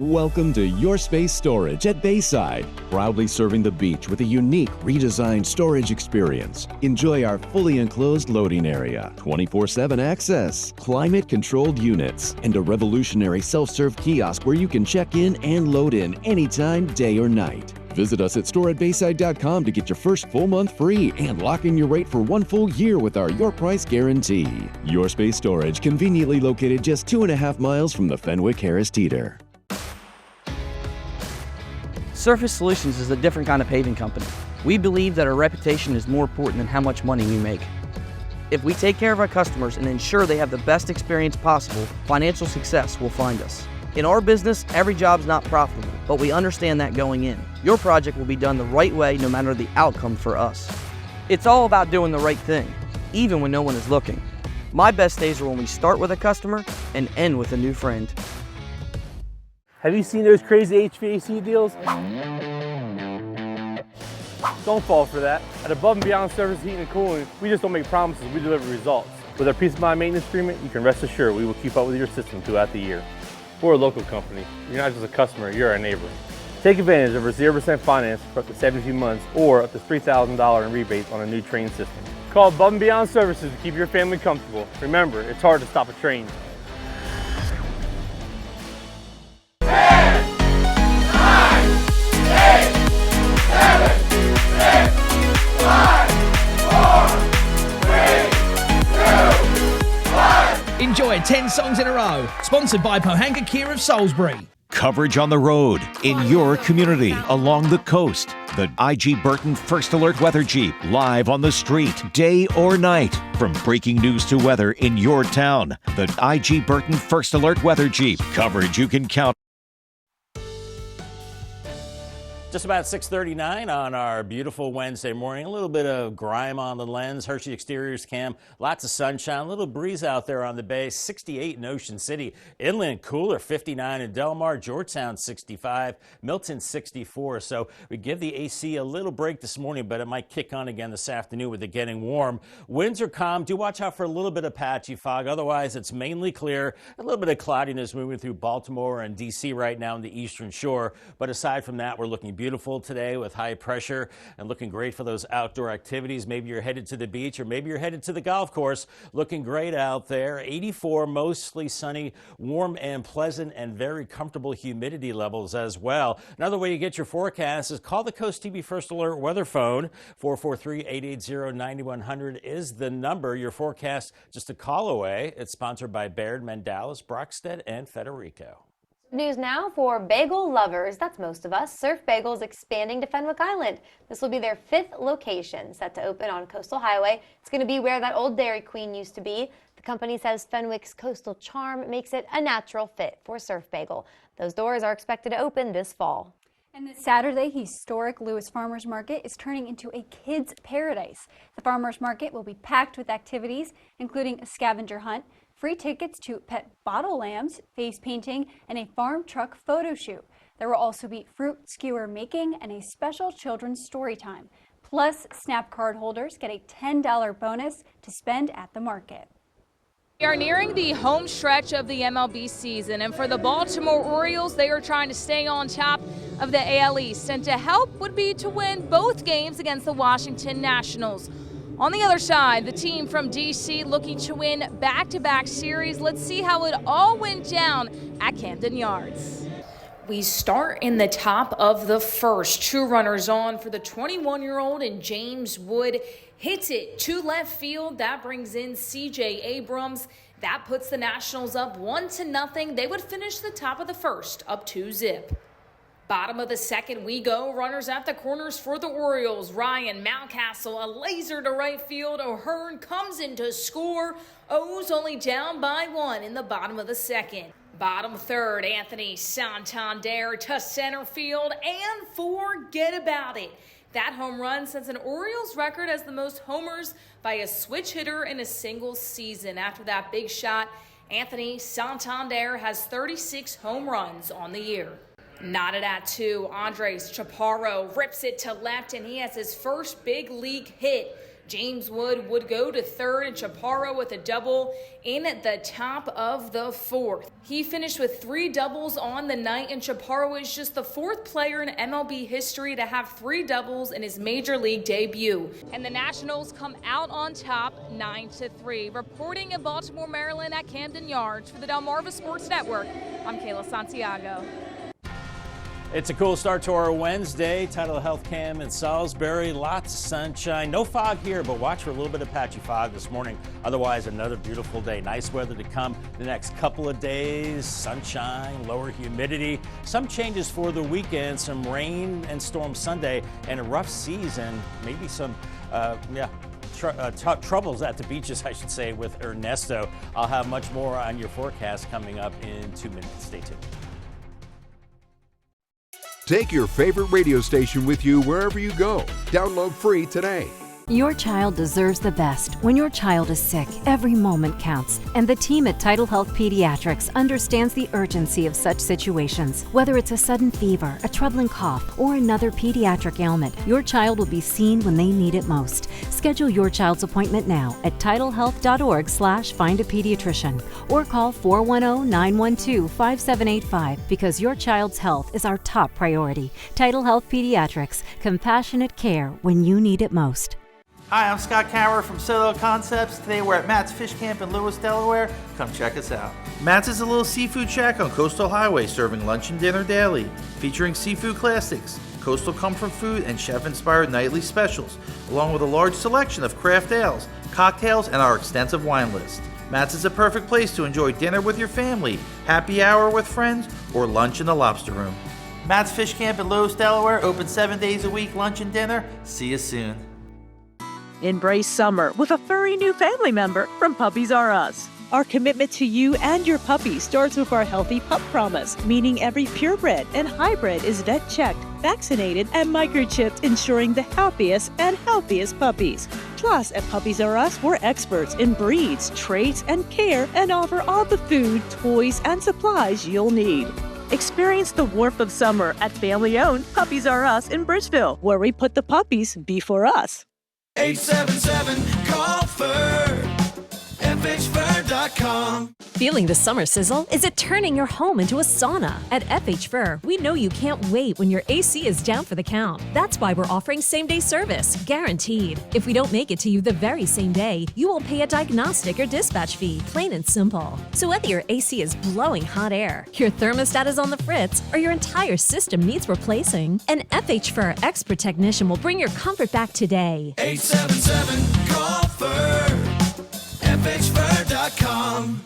Welcome to Your Space Storage at Bayside, proudly serving the beach with a unique redesigned storage experience. Enjoy our fully enclosed loading area, 24/7 access, climate-controlled units, and a revolutionary self-serve kiosk where you can check in and load in anytime, day or night. Visit us at storeatbayside.com to get your first full month free and lock in your rate for 1 full year with our Your Price Guarantee. Your Space Storage, conveniently located just 2.5 miles from the Fenwick Harris Teeter. Surface Solutions is a different kind of paving company. We believe that our reputation is more important than how much money we make. If we take care of our customers and ensure they have the best experience possible, financial success will find us. In our business, every job's not profitable, but we understand that going in. Your project will be done the right way no matter the outcome for us. It's all about doing the right thing, even when no one is looking. My best days are when we start with a customer and end with a new friend. Have you seen those crazy HVAC deals? Don't fall for that. At Above and Beyond Service Heating and Cooling, we just don't make promises, we deliver results. With our Peace of Mind maintenance agreement, you can rest assured we will keep up with your system throughout the year. We're a local company. You're not just a customer, you're our neighbor. Take advantage of our 0% finance for up to 72 months or up to $3,000 in rebates on a new train system. Call Above and Beyond Services to keep your family comfortable. Remember, it's hard to stop a train. Enjoy 10 songs in a row. Sponsored by Pohanga Kia of Salisbury. Coverage on the road, in your community, along the coast. The IG Burton First Alert Weather Jeep, live on the street, day or night. From breaking news to weather in your town. The IG Burton First Alert Weather Jeep. Coverage you can count. Just about 6:39 on our beautiful Wednesday morning. A little bit of grime on the lens. Hershey Exteriors cam. Lots of sunshine. A little breeze out there on the bay. 68 in Ocean City. Inland cooler. 59 in Delmar. Georgetown 65. Milton 64. So we give the AC a little break this morning, but it might kick on again this afternoon with it getting warm. Winds are calm. Do watch out for a little bit of patchy fog. Otherwise, it's mainly clear. A little bit of cloudiness moving through Baltimore and D.C. right now in the eastern shore. But aside from that, we're looking beautiful today with high pressure and looking great for those outdoor activities. Maybe you're headed to the beach or maybe you're headed to the golf course. Looking great out there. 84, mostly sunny, warm and pleasant, and very comfortable humidity levels as well. Another way you get your forecast is call the Coast TV First Alert weather phone. 443-880-9100 is the number. Your forecast just a call away. It's sponsored by Baird, Mendalis, Brockstead, and Federico. News now for bagel lovers, that's most of us. Surf Bagels expanding to Fenwick Island. This will be their 5th location, set to open on Coastal Highway. It's going to be where that old Dairy Queen used to be. The company says Fenwick's coastal charm makes it a natural fit for Surf Bagel. Those doors are expected to open this fall. And this Saturday, historic Lewis Farmers Market is turning into a kids' paradise. The farmers market will be packed with activities, including a scavenger hunt, free tickets to pet bottle lambs, face painting, and a farm truck photo shoot. There will also be fruit skewer making and a special children's story time. Plus, Snap card holders get a $10 bonus to spend at the market. We are nearing the home stretch of the MLB season, and for the Baltimore Orioles, they are trying to stay on top of the AL East, and to help would be to win both games against the Washington Nationals. On the other side, the team from D.C. looking to win back-to-back series. Let's see how it all went down at Camden Yards. We start in the top of the first. 2 runners on for the 21-year-old, and James Wood hits it to left field. That brings in C.J. Abrams. That puts the Nationals up 1-0. They would finish the top of the first up 2-0. Bottom of the second we go. Runners at the corners for the Orioles. Ryan Mountcastle, a laser to right field. O'Hearn comes in to score. O's only down by 1 in the bottom of the second. Bottom third, Anthony Santander to center field, and forget about it. That home run sets an Orioles record as the most homers by a switch hitter in a single season. After that big shot, Anthony Santander has 36 home runs on the year. Knotted at 2, Andres Chaparro rips it to left, and he has his first big league hit. James Wood would go to third, and Chaparro with a double in at the top of the fourth. He finished with 3 doubles on the night, and Chaparro is just the 4th player in MLB history to have 3 doubles in his major league debut. And the Nationals come out on top 9-3. Reporting in Baltimore, Maryland at Camden Yards for the Delmarva Sports Network, I'm Kayla Santiago. It's a cool start to our Wednesday. Tidal Health Cam in Salisbury. Lots of sunshine. No fog here, but watch for a little bit of patchy fog this morning. Otherwise, another beautiful day. Nice weather to come the next couple of days. Sunshine, lower humidity. Some changes for the weekend. Some rain and storm Sunday, and a rough season. Maybe some, troubles at the beaches, I should say, with Ernesto. I'll have much more on your forecast coming up in 2 minutes. Stay tuned. Take your favorite radio station with you wherever you go. Download free today. Your child deserves the best. When your child is sick, every moment counts. And the team at Tidal Health Pediatrics understands the urgency of such situations. Whether it's a sudden fever, a troubling cough, or another pediatric ailment, your child will be seen when they need it most. Schedule your child's appointment now at tidalhealth.org/findapediatrician or call 410-912-5785 because your child's health is our top priority. Tidal Health Pediatrics, compassionate care when you need it most. Hi, I'm Scott Cower from Solo Concepts. Today we're at Matt's Fish Camp in Lewis, Delaware. Come check us out. Matt's is a little seafood shack on Coastal Highway, serving lunch and dinner daily, featuring seafood classics, coastal comfort food, and chef-inspired nightly specials, along with a large selection of craft ales, cocktails, and our extensive wine list. Matt's is a perfect place to enjoy dinner with your family, happy hour with friends, or lunch in the lobster room. Matt's Fish Camp in Lewis, Delaware, open 7 days a week, lunch and dinner. See you soon. Embrace summer with a furry new family member from Puppies R Us. Our commitment to you and your puppy starts with our Healthy Pup Promise, meaning every purebred and hybrid is vet checked, vaccinated, and microchipped, ensuring the happiest and healthiest puppies. Plus, at Puppies R Us, we're experts in breeds, traits, and care, and offer all the food, toys, and supplies you'll need. Experience the warmth of summer at family-owned Puppies R Us in Bridgeville, where we put the puppies before us. 877-CALL-FUR, FHFur.com. Feeling the summer sizzle? Is it turning your home into a sauna? At FH Fur, we know you can't wait when your AC is down for the count. That's why we're offering same-day service, guaranteed. If we don't make it to you the very same day, you will pay a diagnostic or dispatch fee, plain and simple. So whether your AC is blowing hot air, your thermostat is on the fritz, or your entire system needs replacing, an FH Fur expert technician will bring your comfort back today. 877-CALL-FUR, FHFur.com.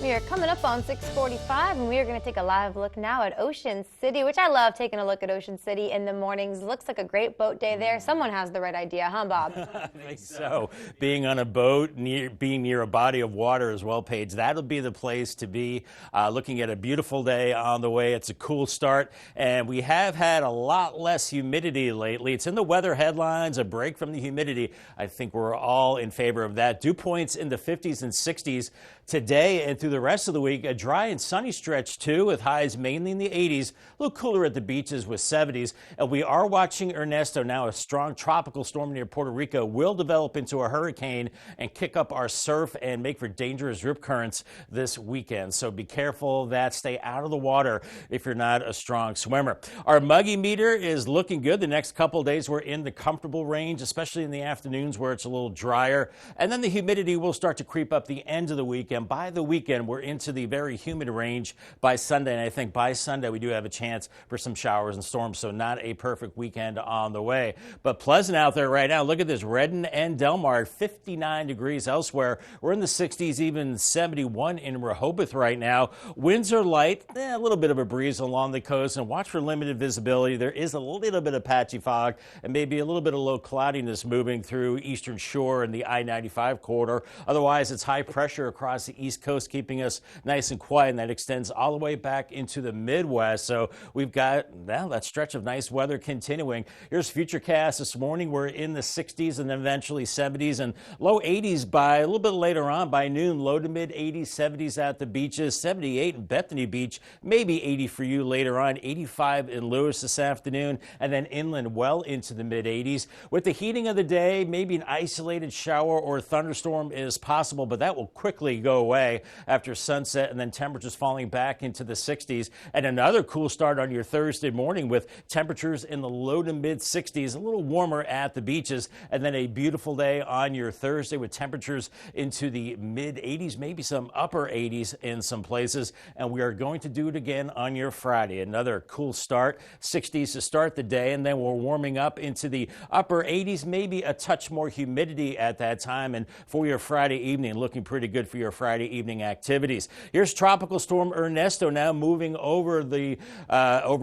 We are coming up on 6:45, and we are going to take a live look now at Ocean City, which I love taking a look at Ocean City in the mornings. Looks like a great boat day there. Someone has the right idea, huh, Bob? I think so. Being on a boat, being near a body of water as well, Paige, that'll be the place to be. Looking at a beautiful day on the way. It's a cool start, and we have had a lot less humidity lately. It's in the weather headlines, a break from the humidity. I think we're all in favor of that. Dew points in the 50s and 60s today and through the rest of the week. A dry and sunny stretch too, with highs mainly in the 80s, a little cooler at the beaches with 70s. And we are watching Ernesto now. A strong tropical storm near Puerto Rico will develop into a hurricane and kick up our surf and make for dangerous rip currents this weekend. So be careful of that. Stay out of the water if you're not a strong swimmer. Our muggy meter is looking good. The next couple of days we're in the comfortable range, especially in the afternoons where it's a little drier. And then the humidity will start to creep up the end of the week. And by the weekend, we're into the very humid range by Sunday. And I think by Sunday, we do have a chance for some showers and storms. So not a perfect weekend on the way. But pleasant out there right now. Look at this. Redden and Delmarva, 59 degrees elsewhere. We're in the 60s, even 71 in Rehoboth right now. Winds are light, a little bit of a breeze along the coast. And watch for limited visibility. There is a little bit of patchy fog and maybe a little bit of low cloudiness moving through Eastern Shore and the I-95 corridor. Otherwise, it's high pressure across the East Coast, keeping us nice and quiet, and that extends all the way back into the Midwest. So we've got that stretch of nice weather continuing. Here's Futurecast this morning. We're in the 60s and then eventually 70s and low 80s by a little bit later on by noon. Low to mid 80s, 70s at the beaches, 78 in Bethany Beach, maybe 80 for you later on, 85 in Lewis this afternoon, and then inland well into the mid 80s. With the heating of the day, maybe an isolated shower or thunderstorm is possible, but that will quickly go away after sunset, and then temperatures falling back into the 60s. And another cool start on your Thursday morning with temperatures in the low to mid 60s, a little warmer at the beaches, and then a beautiful day on your Thursday with temperatures into the mid 80s, maybe some upper 80s in some places. And we are going to do it again on your Friday. Another cool start, 60s to start the day, and then we're warming up into the upper 80s, maybe a touch more humidity at that time. And for your Friday evening, looking pretty good for your Friday evening activities. Here's Tropical Storm Ernesto now moving over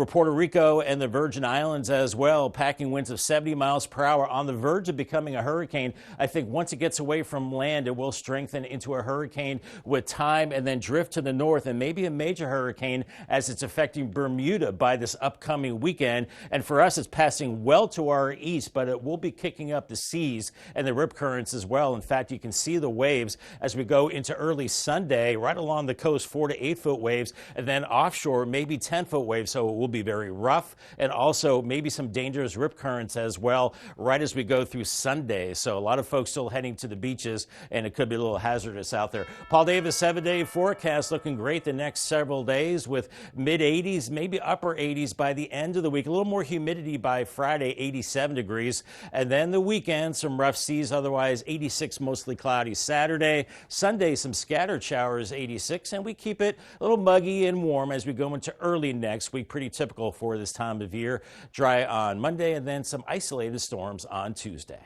Puerto Rico and the Virgin Islands as well, packing winds of 70 miles per hour on the verge of becoming a hurricane. I think once it gets away from land, it will strengthen into a hurricane with time and then drift to the north and maybe a major hurricane as it's affecting Bermuda by this upcoming weekend. And for us, it's passing well to our east, but it will be kicking up the seas and the rip currents as well. In fact, you can see the waves as we go into early Sunday, right along the coast, 4 to 8 foot waves, and then offshore, maybe 10-foot waves. So it will be very rough and also maybe some dangerous rip currents as well, right as we go through Sunday. So a lot of folks still heading to the beaches, and it could be a little hazardous out there. Paul Davis 7-day forecast looking great the next several days with mid 80s, maybe upper 80s by the end of the week. A little more humidity by Friday, 87 degrees. And then the weekend, some rough seas, otherwise 86, mostly cloudy Saturday. Sunday, some scattered showers, 86, and we keep it a little muggy and warm as we go into early next week. Pretty typical for this time of year. Dry on Monday and then some isolated storms on Tuesday.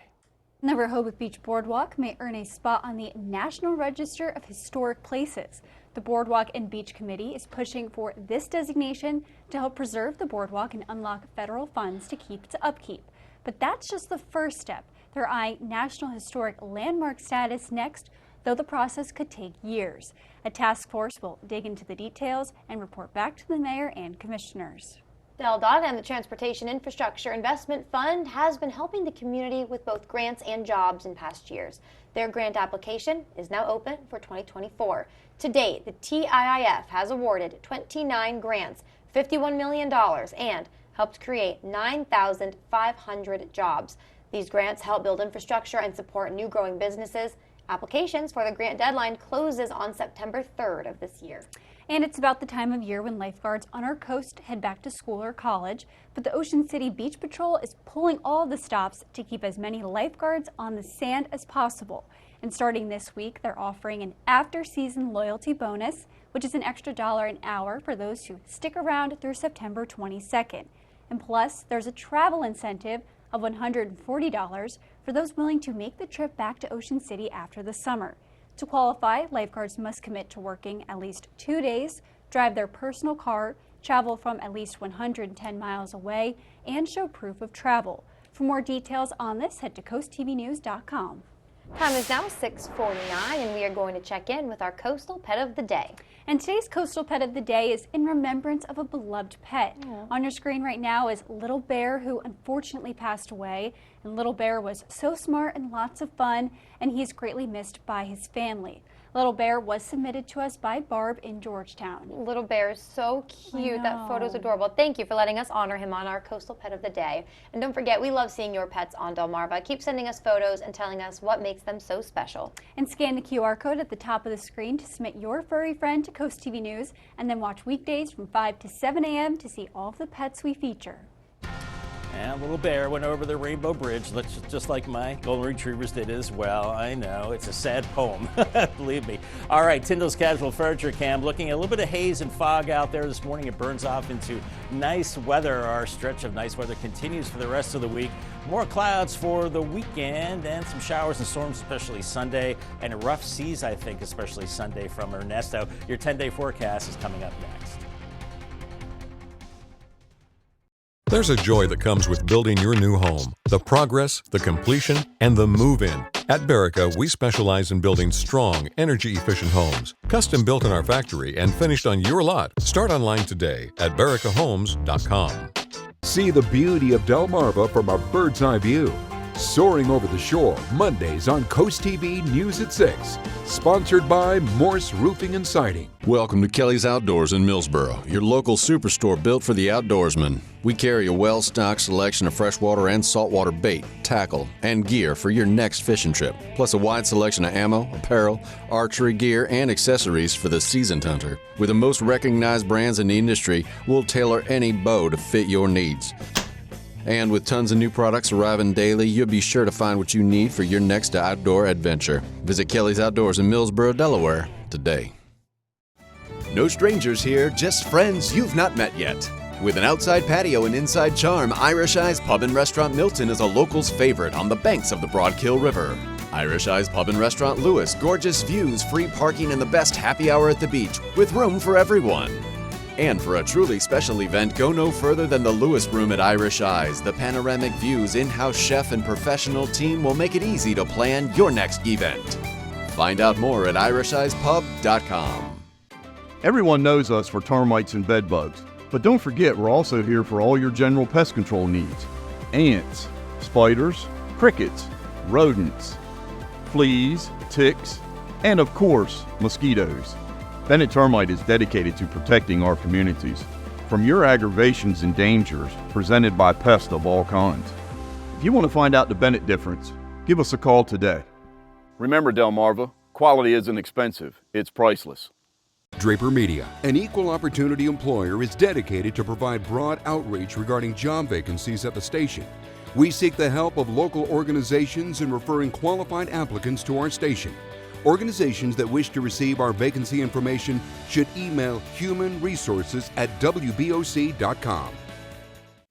The Rehoboth Beach Boardwalk may earn a spot on the National Register of Historic Places. The Boardwalk and Beach Committee is pushing for this designation to help preserve the boardwalk and unlock federal funds to keep its upkeep. But that's just the first step. They're eyeing National Historic Landmark status next, though the process could take years. A task force will dig into the details and report back to the mayor and commissioners. DelDOT and the Transportation Infrastructure Investment Fund has been helping the community with both grants and jobs in past years. Their grant application is now open for 2024. To date, the TIIF has awarded 29 grants, $51 million, and helped create 9,500 jobs. These grants help build infrastructure and support new growing businesses. Applications for the grant deadline closes on September 3rd of this year. And it's about the time of year when lifeguards on our coast head back to school or college, but the Ocean City Beach Patrol is pulling all the stops to keep as many lifeguards on the sand as possible. And starting this week, they're offering an after-season loyalty bonus, which is an extra $1 an hour for those who stick around through September 22nd. And plus, there's a travel incentive of $140 for those willing to make the trip back to Ocean City after the summer. To qualify, lifeguards must commit to working at least 2 days, drive their personal car, travel from at least 110 miles away, and show proof of travel. For more details on this, head to coasttvnews.com. Time is now 6:49, and we are going to check in with our Coastal Pet of the Day. And today's Coastal Pet of the Day is in remembrance of a beloved pet. On your screen right now is Little Bear, who unfortunately passed away. And Little Bear was so smart and lots of fun, and he is greatly missed by his family. Little Bear was submitted to us by Barb in Georgetown. Little Bear is so cute. That photo's adorable. Thank you for letting us honor him on our Coastal Pet of the Day. And don't forget, we love seeing your pets on Delmarva. Keep sending us photos and telling us what makes them so special. And scan the QR code at the top of the screen to submit your furry friend to Coast TV News, and then watch weekdays from 5 to 7 a.m. to see all of the pets we feature. And Little Bear went over the Rainbow Bridge, just like my Golden Retrievers did as well. I know, it's a sad poem, believe me. All right, Tyndall's Casual Furniture Cam, looking at a little bit of haze and fog out there this morning. It burns off into nice weather. Our stretch of nice weather continues for the rest of the week. More clouds for the weekend and some showers and storms, especially Sunday, and rough seas, I think, especially Sunday from Ernesto. Your 10-day forecast is coming up next. There's a joy that comes with building your new home. The progress, the completion, and the move-in. At Berica, we specialize in building strong, energy-efficient homes. Custom built in our factory and finished on your lot. Start online today at bericahomes.com. See the beauty of Delmarva from a bird's eye view. Soaring over the shore, Mondays on Coast TV News at 6. Sponsored by Morse Roofing and Siding. Welcome to Kelly's Outdoors in Millsboro, your local superstore built for the outdoorsman. We carry a well-stocked selection of freshwater and saltwater bait, tackle, and gear for your next fishing trip, plus a wide selection of ammo, apparel, archery gear, and accessories for the seasoned hunter. With the most recognized brands in the industry, we'll tailor any bow to fit your needs. And with tons of new products arriving daily, you'll be sure to find what you need for your next outdoor adventure. Visit Kelly's Outdoors in Millsboro, Delaware today. No strangers here, just friends you've not met yet. With an outside patio and inside charm, Irish Eyes Pub and Restaurant Milton is a local's favorite on the banks of the Broadkill River. Irish Eyes Pub and Restaurant Lewis, gorgeous views, free parking, and the best happy hour at the beach, with room for everyone. And for a truly special event, go no further than the Lewis Room at Irish Eyes. The panoramic views, in-house chef, and professional team will make it easy to plan your next event. Find out more at irisheyespub.com. Everyone knows us for termites and bed bugs, but don't forget we're also here for all your general pest control needs. Ants, spiders, crickets, rodents, fleas, ticks, and of course, mosquitoes. Bennett Termite is dedicated to protecting our communities from your aggravations and dangers presented by pests of all kinds. If you want to find out the Bennett difference, give us a call today. Remember, Delmarva, quality isn't expensive, it's priceless. Draper Media, an equal opportunity employer, is dedicated to provide broad outreach regarding job vacancies at the station. We seek the help of local organizations in referring qualified applicants to our station. Organizations that wish to receive our vacancy information should email humanresources@wboc.com.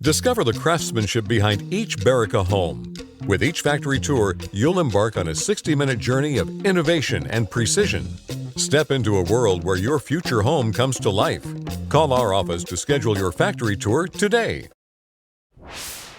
Discover the craftsmanship behind each Berica home. With each factory tour, you'll embark on a 60-minute journey of innovation and precision. Step into a world where your future home comes to life. Call our office to schedule your factory tour today.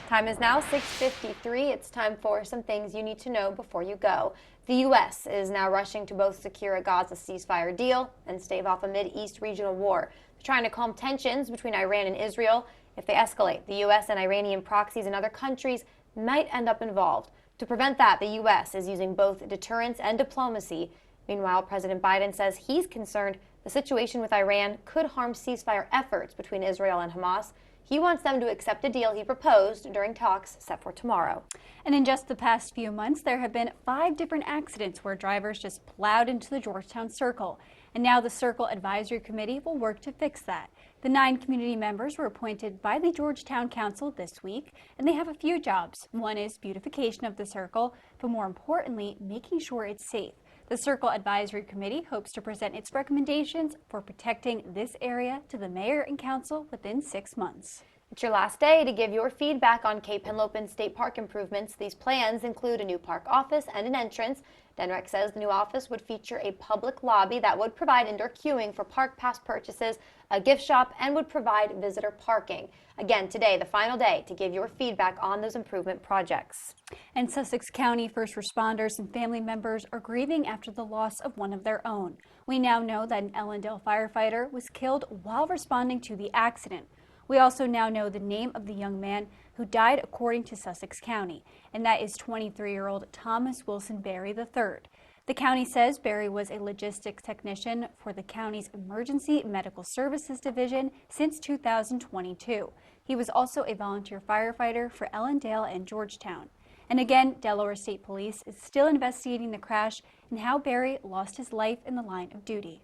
Time is now 6:53. It's time for some things you need to know before you go. The U.S. is now rushing to both secure a Gaza ceasefire deal and stave off a Mideast regional war. They're trying to calm tensions between Iran and Israel. If they escalate, the U.S. and Iranian proxies in other countries might end up involved. To prevent that, the U.S. is using both deterrence and diplomacy. Meanwhile, President Biden says he's concerned the situation with Iran could harm ceasefire efforts between Israel and Hamas. He wants them to accept a deal he proposed during talks set for tomorrow. And in just the past few months, there have been 5 different accidents where drivers just plowed into the Georgetown Circle. And now the Circle Advisory Committee will work to fix that. The 9 community members were appointed by the Georgetown Council this week, and they have a few jobs. One is beautification of the circle, but more importantly, making sure it's safe. The Circle Advisory Committee hopes to present its recommendations for protecting this area to the mayor and council within 6 months. It's your last day to give your feedback on Cape Henlopen State Park improvements. These plans include a new park office and an entrance. Denrex says the new office would feature a public lobby that would provide indoor queuing for park pass purchases, a gift shop, and would provide visitor parking. Again, today, the final day to give your feedback on those improvement projects. And Sussex County first responders and family members are grieving after the loss of one of their own. We now know that an Ellendale firefighter was killed while responding to the accident. We also now know the name of the young man who died according to Sussex County, and that is 23-year-old Thomas Wilson Berry III. The county says Berry was a logistics technician for the county's Emergency Medical Services Division since 2022. He was also a volunteer firefighter for Ellendale and Georgetown. And again, Delaware State Police is still investigating the crash and how Berry lost his life in the line of duty.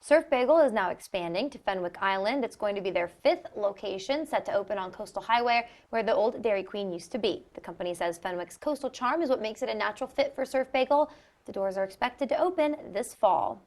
Surf Bagel is now expanding to Fenwick Island. It's going to be their 5th location, set to open on Coastal Highway, where the old Dairy Queen used to be. The company says Fenwick's coastal charm is what makes it a natural fit for Surf Bagel. The doors are expected to open this fall.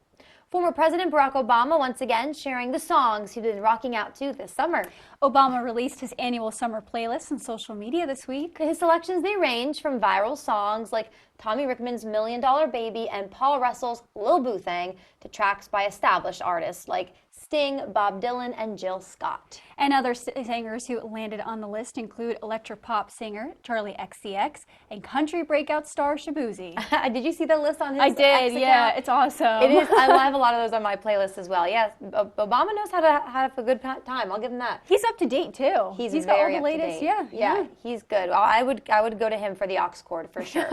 Former President Barack Obama once again sharing the songs he's been rocking out to this summer. Obama released his annual summer playlist on social media this week. His selections, they range from viral songs like Tommy Rickman's $1 Million Baby and Paul Russell's Lil Boo Thang to tracks by established artists like Sting, Bob Dylan, and Jill Scott. And other singers who landed on the list include electropop singer Charlie XCX and country breakout star Shabuzi. Did you see the list on his I did, X yeah, account? it's awesome. It is. I have a lot of those on my playlist as well. Yes, Obama knows how to have a good time. I'll give him that. He's up to date too. He's got all very the latest. Yeah, he's good. I would go to him for the aux cord for sure.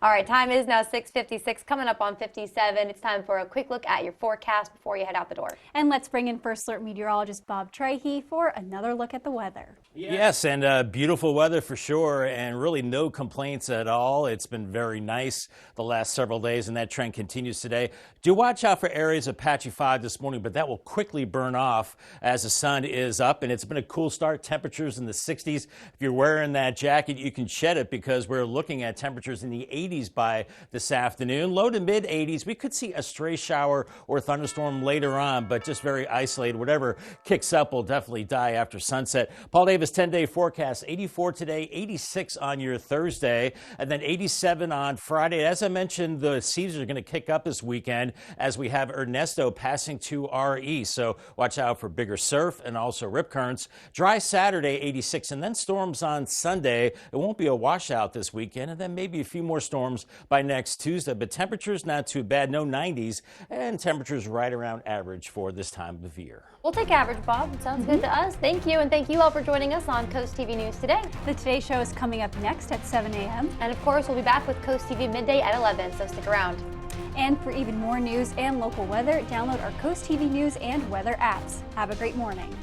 All right, time is now 6:56, coming up on 57. It's time for a quick look at your forecast before you head out the door. And let's bring in First Alert meteorologist Bob Trahey for another look at the weather. Yes, and beautiful weather for sure, and really no complaints at all. It's been very nice the last several days, and that trend continues today. Do watch out for areas of patchy fog this morning, but that will quickly burn off as the sun is up, and it's been a cool start. Temperatures in the 60s. If you're wearing that jacket, you can shed it because we're looking at temperatures in the 80s by this afternoon. Low to mid 80s. We could see a stray shower or thunderstorm later on, but just very isolated. Whatever kicks up will definitely die after sunset. Paul Davis 10-day forecast, 84 today, 86 on your Thursday, and then 87 on Friday. As I mentioned, the seas are going to kick up this weekend as we have Ernesto passing to our east. So watch out for bigger surf and also rip currents. Dry Saturday, 86, and then storms on Sunday. It won't be a washout this weekend, and then maybe a few more storms by next Tuesday. But temperatures not too bad, no 90s, and temperatures right around average for this time of year. We'll take average, Bob. It sounds good to us. Thank you, and thank you all for joining us on Coast TV News Today. The Today Show is coming up next at 7 a.m. And of course, we'll be back with Coast TV midday at 11, so stick around. And for even more news and local weather, download our Coast TV News and weather apps. Have a great morning.